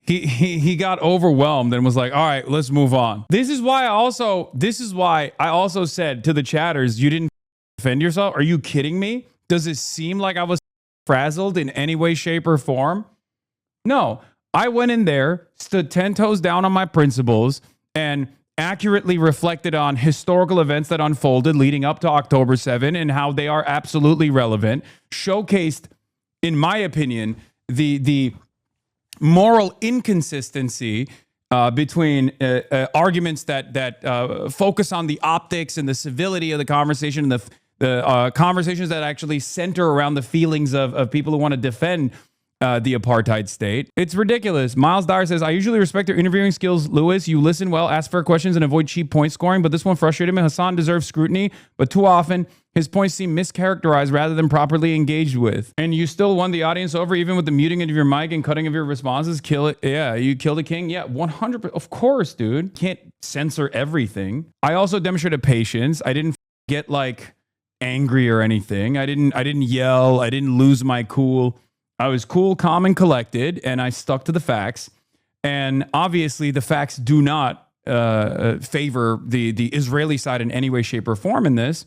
he got overwhelmed and was like, all right, let's move on. This is why I also said to the chatters, you didn't defend yourself. Are you kidding me? Does it seem like I was frazzled in any way, shape, or form? No, I went in there, stood 10 toes down on my principles, and accurately reflected on historical events that unfolded leading up to October 7 and how they are absolutely relevant, showcased, in my opinion, the moral inconsistency between arguments that focus on the optics and the civility of the conversation, and the conversations that actually center around the feelings of people who want to defend the apartheid state. It's ridiculous. Miles Dyer says, I usually respect your interviewing skills, Lewis. You listen well, ask fair questions, and avoid cheap point scoring, but this one frustrated me. Hasan deserves scrutiny, but too often his points seem mischaracterized rather than properly engaged with. And you still won the audience over even with the muting of your mic and cutting of your responses. Kill it. Yeah, you killed a king. Yeah, 100%. Of course, dude. Can't censor everything. I also demonstrated patience. I didn't get like angry or anything. I didn't yell. I didn't lose my cool. I was cool, calm, and collected, and I stuck to the facts. And obviously, the facts do not favor the Israeli side in any way, shape, or form in this,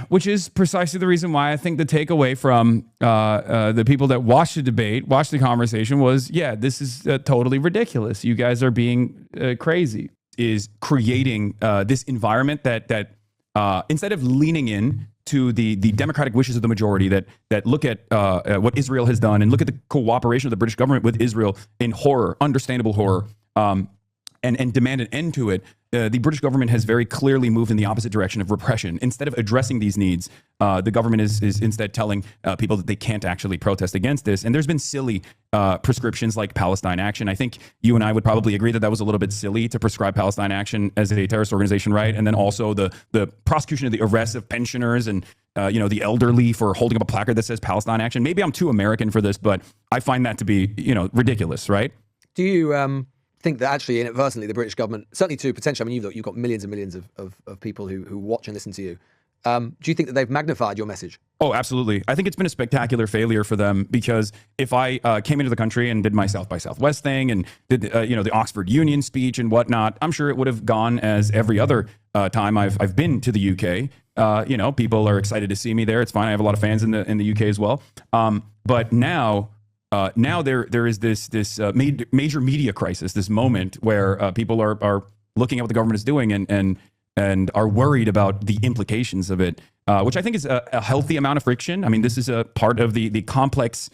which is precisely the reason why I think the takeaway from the people that watched the debate, watched the conversation was, yeah, this is totally ridiculous. You guys are being crazy. Is creating this environment that instead of leaning in to the democratic wishes of the majority that look at what Israel has done and look at the cooperation of the British government with Israel in horror, understandable horror, and demand an end to it, the British government has very clearly moved in the opposite direction of repression. Instead of addressing these needs, the government is instead telling people that they can't actually protest against this. And there's been silly prescriptions like Palestine Action. I think you and I would probably agree that was a little bit silly to prescribe Palestine Action as a terrorist organization, right? And then also the prosecution of the arrests of pensioners and the elderly for holding up a placard that says Palestine Action. Maybe I'm too American for this, but I find that to be ridiculous, right? Do you think that actually inadvertently the British government, certainly to potentially, I mean, you've got millions and millions of people who watch and listen to you. Do you think that they've magnified your message? Oh, absolutely. I think it's been a spectacular failure for them, because if I came into the country and did my South by Southwest thing and did the Oxford Union speech and whatnot, I'm sure it would have gone as every other time I've been to the UK. People are excited to see me there. It's fine. I have a lot of fans in the UK as well. But now there is this major media crisis, this moment where people are looking at what the government is doing and are worried about the implications of it, which I think is a healthy amount of friction. I mean, this is a part of the complex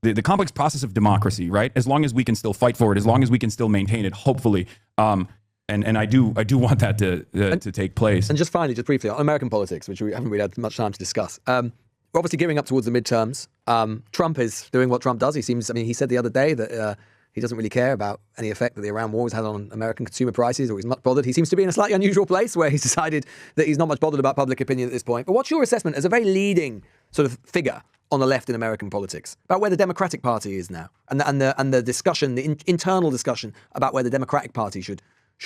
the complex process of democracy, right? As long as we can still fight for it, as long as we can still maintain it, hopefully. And I do want that to take place. And just finally, just briefly, on American politics, which we haven't really had much time to discuss. We're obviously gearing up towards the midterms. Trump is doing what Trump does. He said the other day that he doesn't really care about any effect that the Iran war has had on American consumer prices, or he's not bothered. He seems to be in a slightly unusual place where he's decided that he's not much bothered about public opinion at this point. But what's your assessment as a very leading sort of figure on the left in American politics about where the Democratic Party is now, and the discussion, the internal discussion about where the Democratic Party should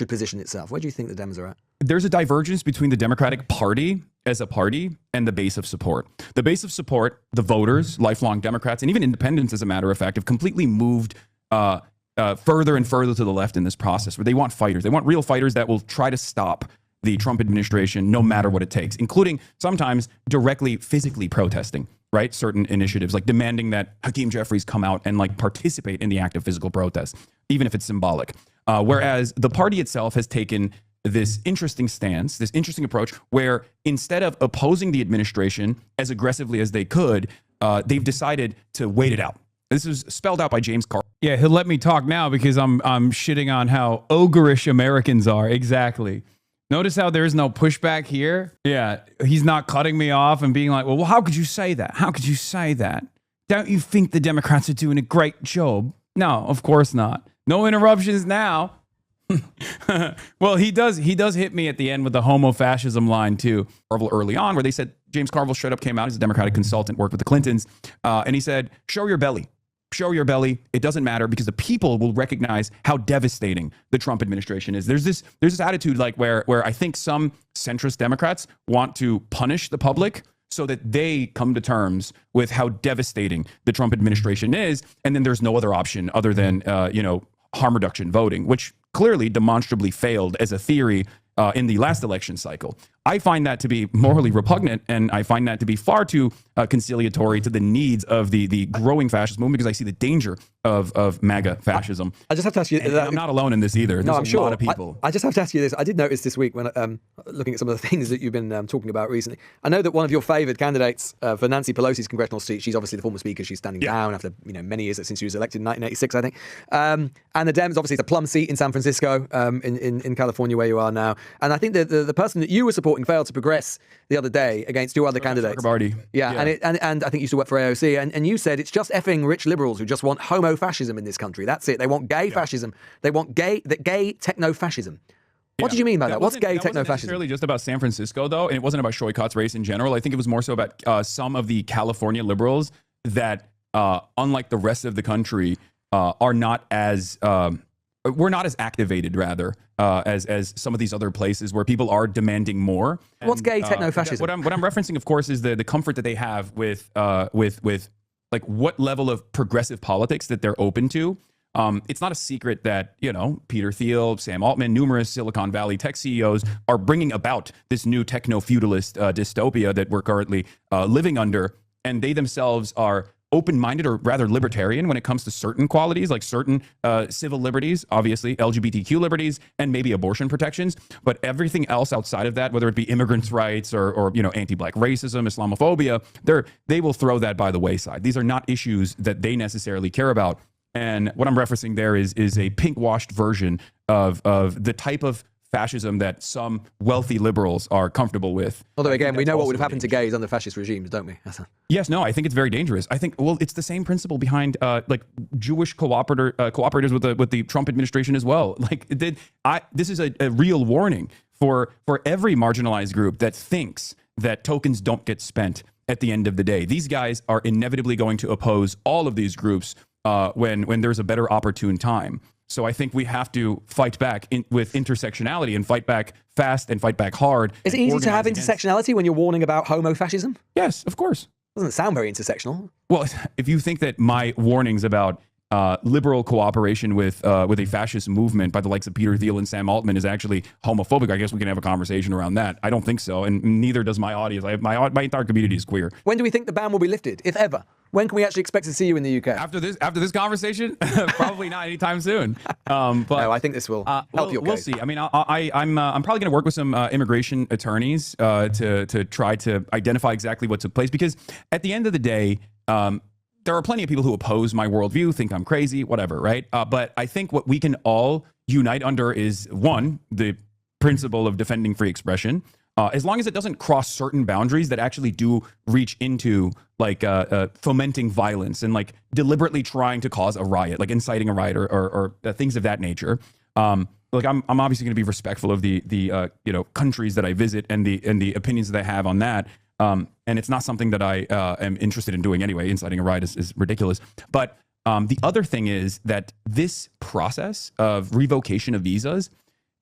position itself? Where do you think the Dems are at? There's a divergence between the Democratic Party as a party and the base of support. The base of support, the voters, lifelong Democrats, and even independents, as a matter of fact, have completely moved further and further to the left in this process, where they want fighters. They want real fighters that will try to stop the Trump administration no matter what it takes, including sometimes directly physically protesting, right? Certain initiatives, like demanding that Hakeem Jeffries come out and like participate in the act of physical protest, even if it's symbolic. Whereas the party itself has taken this interesting stance, this interesting approach, where instead of opposing the administration as aggressively as they could, they've decided to wait it out. This is spelled out by James Carville. Yeah, he'll let me talk now because I'm shitting on how ogreish Americans are. Exactly. Notice how there is no pushback here? Yeah, he's not cutting me off and being like, well, how could you say that? How could you say that? Don't you think the Democrats are doing a great job? No, of course not. No interruptions now. Well, he does hit me at the end with the homo-fascism line too. Carville early on, where they said, James Carville straight up came out. He's a Democratic consultant, worked with the Clintons. And he said, show your belly. Show your belly. It doesn't matter, because the people will recognize how devastating the Trump administration is. There's this attitude like where I think some centrist Democrats want to punish the public so that they come to terms with how devastating the Trump administration is. And then there's no other option other than, harm reduction voting, which clearly demonstrably failed as a theory in the last election cycle. I find that to be morally repugnant, and I find that to be far too conciliatory to the needs of the growing fascist movement, because I see the danger of MAGA fascism. I just have to ask you, and I'm not alone in this either. There's I'm sure. A lot of people. I just have to ask you this. I did notice this week when looking at some of the things that you've been talking about recently. I know that one of your favoured candidates for Nancy Pelosi's congressional seat, she's obviously the former speaker. She's standing down after many years since she was elected in 1986, I think. And the Dems, obviously, it's a plum seat in San Francisco, in California, where you are now. And I think that the person that you were supporting failed to progress the other day against two other candidates. Yeah. And I think you used to work for AOC, and you said it's just effing rich liberals who just want homo-fascism in this country. That's it. They want gay fascism. They want gay techno-fascism. What did you mean by that? What's gay techno-fascism? That wasn't necessarily just about San Francisco, though, and it wasn't about Shoykat's race in general. I think it was more so about some of the California liberals that, unlike the rest of the country, are not as... we're not as activated, rather, as some of these other places where people are demanding more. What's gay techno-fascism? What I'm referencing, of course, is the comfort that they have with like what level of progressive politics that they're open to. It's not a secret that, Peter Thiel, Sam Altman, numerous Silicon Valley tech CEOs are bringing about this new techno-feudalist dystopia that we're currently living under, and they themselves are open-minded, or rather libertarian, when it comes to certain qualities, like certain civil liberties, obviously LGBTQ liberties, and maybe abortion protections. But everything else outside of that, whether it be immigrants' rights or anti-black racism, Islamophobia, they will throw that by the wayside. These are not issues that they necessarily care about. And what I'm referencing there is a pink-washed version of the type of fascism that some wealthy liberals are comfortable with. Although, again, we know what would have happened to gays under fascist regimes, don't we? Yes, no, I think it's very dangerous. I think, it's the same principle behind Jewish cooperators with the Trump administration as well. This is a real warning for every marginalized group that thinks that tokens don't get spent at the end of the day. These guys are inevitably going to oppose all of these groups when there's a better opportune time. So I think we have to fight back with intersectionality, and fight back fast and fight back hard. Is it easy to have intersectionality when you're warning about homo-fascism? Yes, of course. Doesn't sound very intersectional. Well, if you think that my warnings about liberal cooperation with a fascist movement by the likes of Peter Thiel and Sam Altman is actually homophobic, I guess we can have a conversation around that. I don't think so, and neither does my audience. My entire community is queer. When do we think the ban will be lifted, if ever? When can we actually expect to see you in the UK? After this conversation? Probably not anytime soon. But no, I think this will help your case. We'll see. I mean, I'm probably going to work with some immigration attorneys to try to identify exactly what took place, because at the end of the day, there are plenty of people who oppose my worldview, think I'm crazy, whatever, right? But I think what we can all unite under is, one, the principle of defending free expression, as long as it doesn't cross certain boundaries that actually do reach into fomenting violence and deliberately trying to cause a riot, like inciting a riot or things of that nature. I'm obviously going to be respectful of the countries that I visit and the opinions that I have on that. And it's not something that I am interested in doing anyway. Inciting a riot is ridiculous. But the other thing is that this process of revocation of visas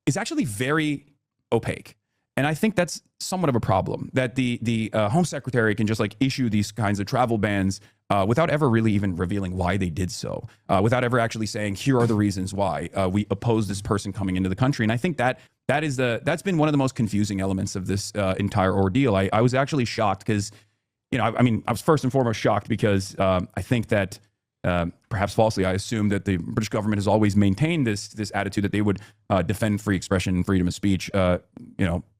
is actually very opaque. And I think that's somewhat of a problem, that the Home Secretary can just issue these kinds of travel bans without ever really even revealing why they did so, without ever actually saying, here are the reasons why we oppose this person coming into the country. And I think that's been one of the most confusing elements of this entire ordeal. I was actually shocked because, I was first and foremost shocked because I think that perhaps falsely, I assumed that the British government has always maintained this attitude that they would defend free expression and freedom of speech,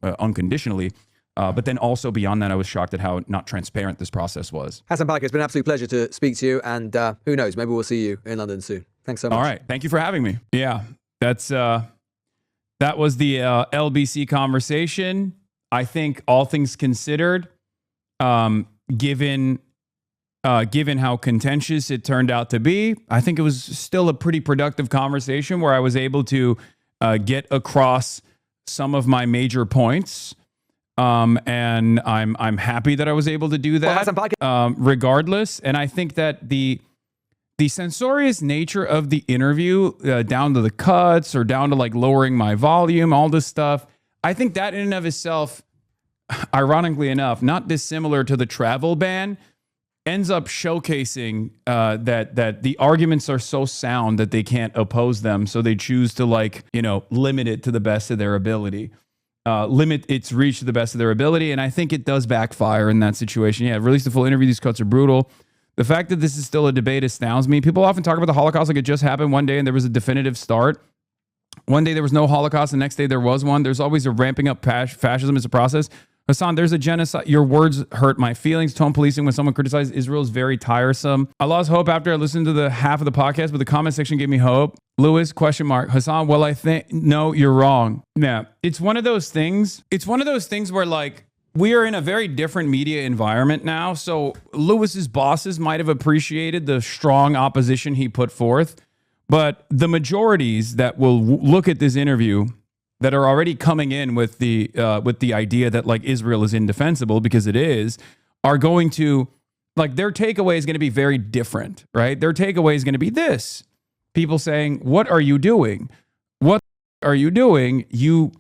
unconditionally. But then also beyond that, I was shocked at how not transparent this process was. Hasan Piker, it's been an absolute pleasure to speak to you. And who knows, maybe we'll see you in London soon. Thanks so much. All right. Thank you for having me. Yeah, that was the LBC conversation. I think all things considered, given how contentious it turned out to be, I think it was still a pretty productive conversation where I was able to get across some of my major points. And I'm happy that I was able to do that, regardless. And I think that the censorious nature of the interview, down to the cuts or down to lowering my volume, all this stuff, I think that in and of itself ironically enough, not dissimilar to the travel ban, ends up showcasing that the arguments are so sound that they can't oppose them. So they choose to limit it to the best of their ability, limit its reach to the best of their ability. And I think it does backfire in that situation. Yeah, release the full interview. These cuts are brutal. The fact that this is still a debate astounds me. People often talk about the Holocaust like it just happened one day and there was a definitive start. One day there was no Holocaust, the next day there was one. There's always a ramping up fascism as a process. Hasan, there's a genocide. Your words hurt my feelings. Tone policing when someone criticizes Israel is very tiresome. I lost hope after I listened to the half of the podcast, but the comment section gave me hope. Lewis, ? Hasan, well, I think, no, you're wrong. Yeah, it's one of those things. It's one of those things where we are in a very different media environment now. So Lewis's bosses might have appreciated the strong opposition he put forth, but the majorities that will look at this interview that are already coming in with the idea that Israel is indefensible, because it is, are going to their takeaway is going to be very different, right? Their takeaway is going to be this: people saying, "What are you doing? What are you doing? You're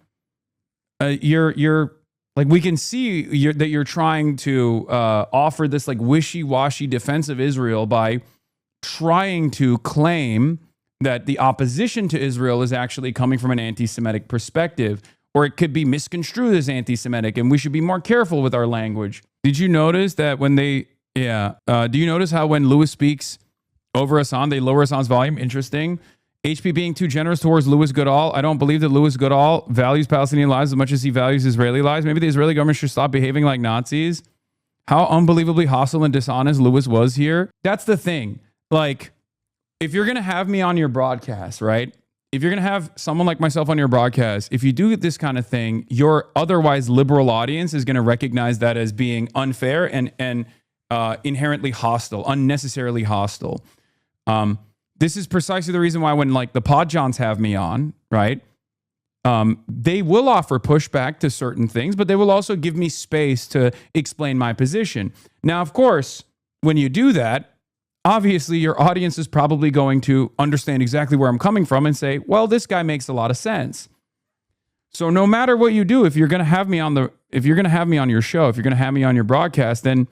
we can see that you're trying to offer this wishy-washy defense of Israel by trying to claim that the opposition to Israel is actually coming from an anti-Semitic perspective, or it could be misconstrued as anti-Semitic, and we should be more careful with our language." Did you notice that when do you notice how when Lewis speaks over Hasan, they lower Hasan's volume? Interesting. HP being too generous towards Louis Goodall. I don't believe that Louis Goodall values Palestinian lives as much as he values Israeli lives. Maybe the Israeli government should stop behaving like Nazis. How unbelievably hostile and dishonest Louis was here. That's the thing. If you're going to have me on your broadcast, right? If you're going to have someone like myself on your broadcast, if you do this kind of thing, your otherwise liberal audience is going to recognize that as being unfair and inherently hostile, unnecessarily hostile. This is precisely the reason why when the Podjohns have me on, right? They will offer pushback to certain things, but they will also give me space to explain my position. Now, of course, when you do that, obviously your audience is probably going to understand exactly where I'm coming from and say, well, this guy makes a lot of sense. So no matter what you do, if you're going to have me on your show, if you're going to have me on your broadcast, then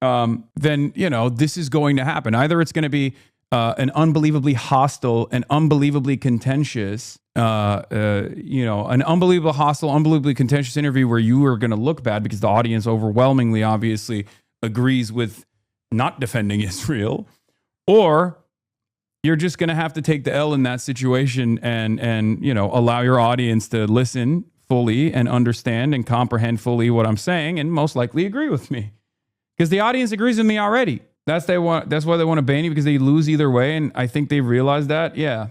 this is going to happen. Either it's going to be an unbelievably hostile and unbelievably contentious, an unbelievably hostile, unbelievably contentious interview where you are going to look bad because the audience overwhelmingly, obviously, agrees with not defending Israel, or you're just going to have to take the L in that situation and allow your audience to listen fully and understand and comprehend fully what I'm saying and most likely agree with me. Because the audience agrees with me already. That's why they want to ban you, because they lose either way. And I think they realize that. Yeah.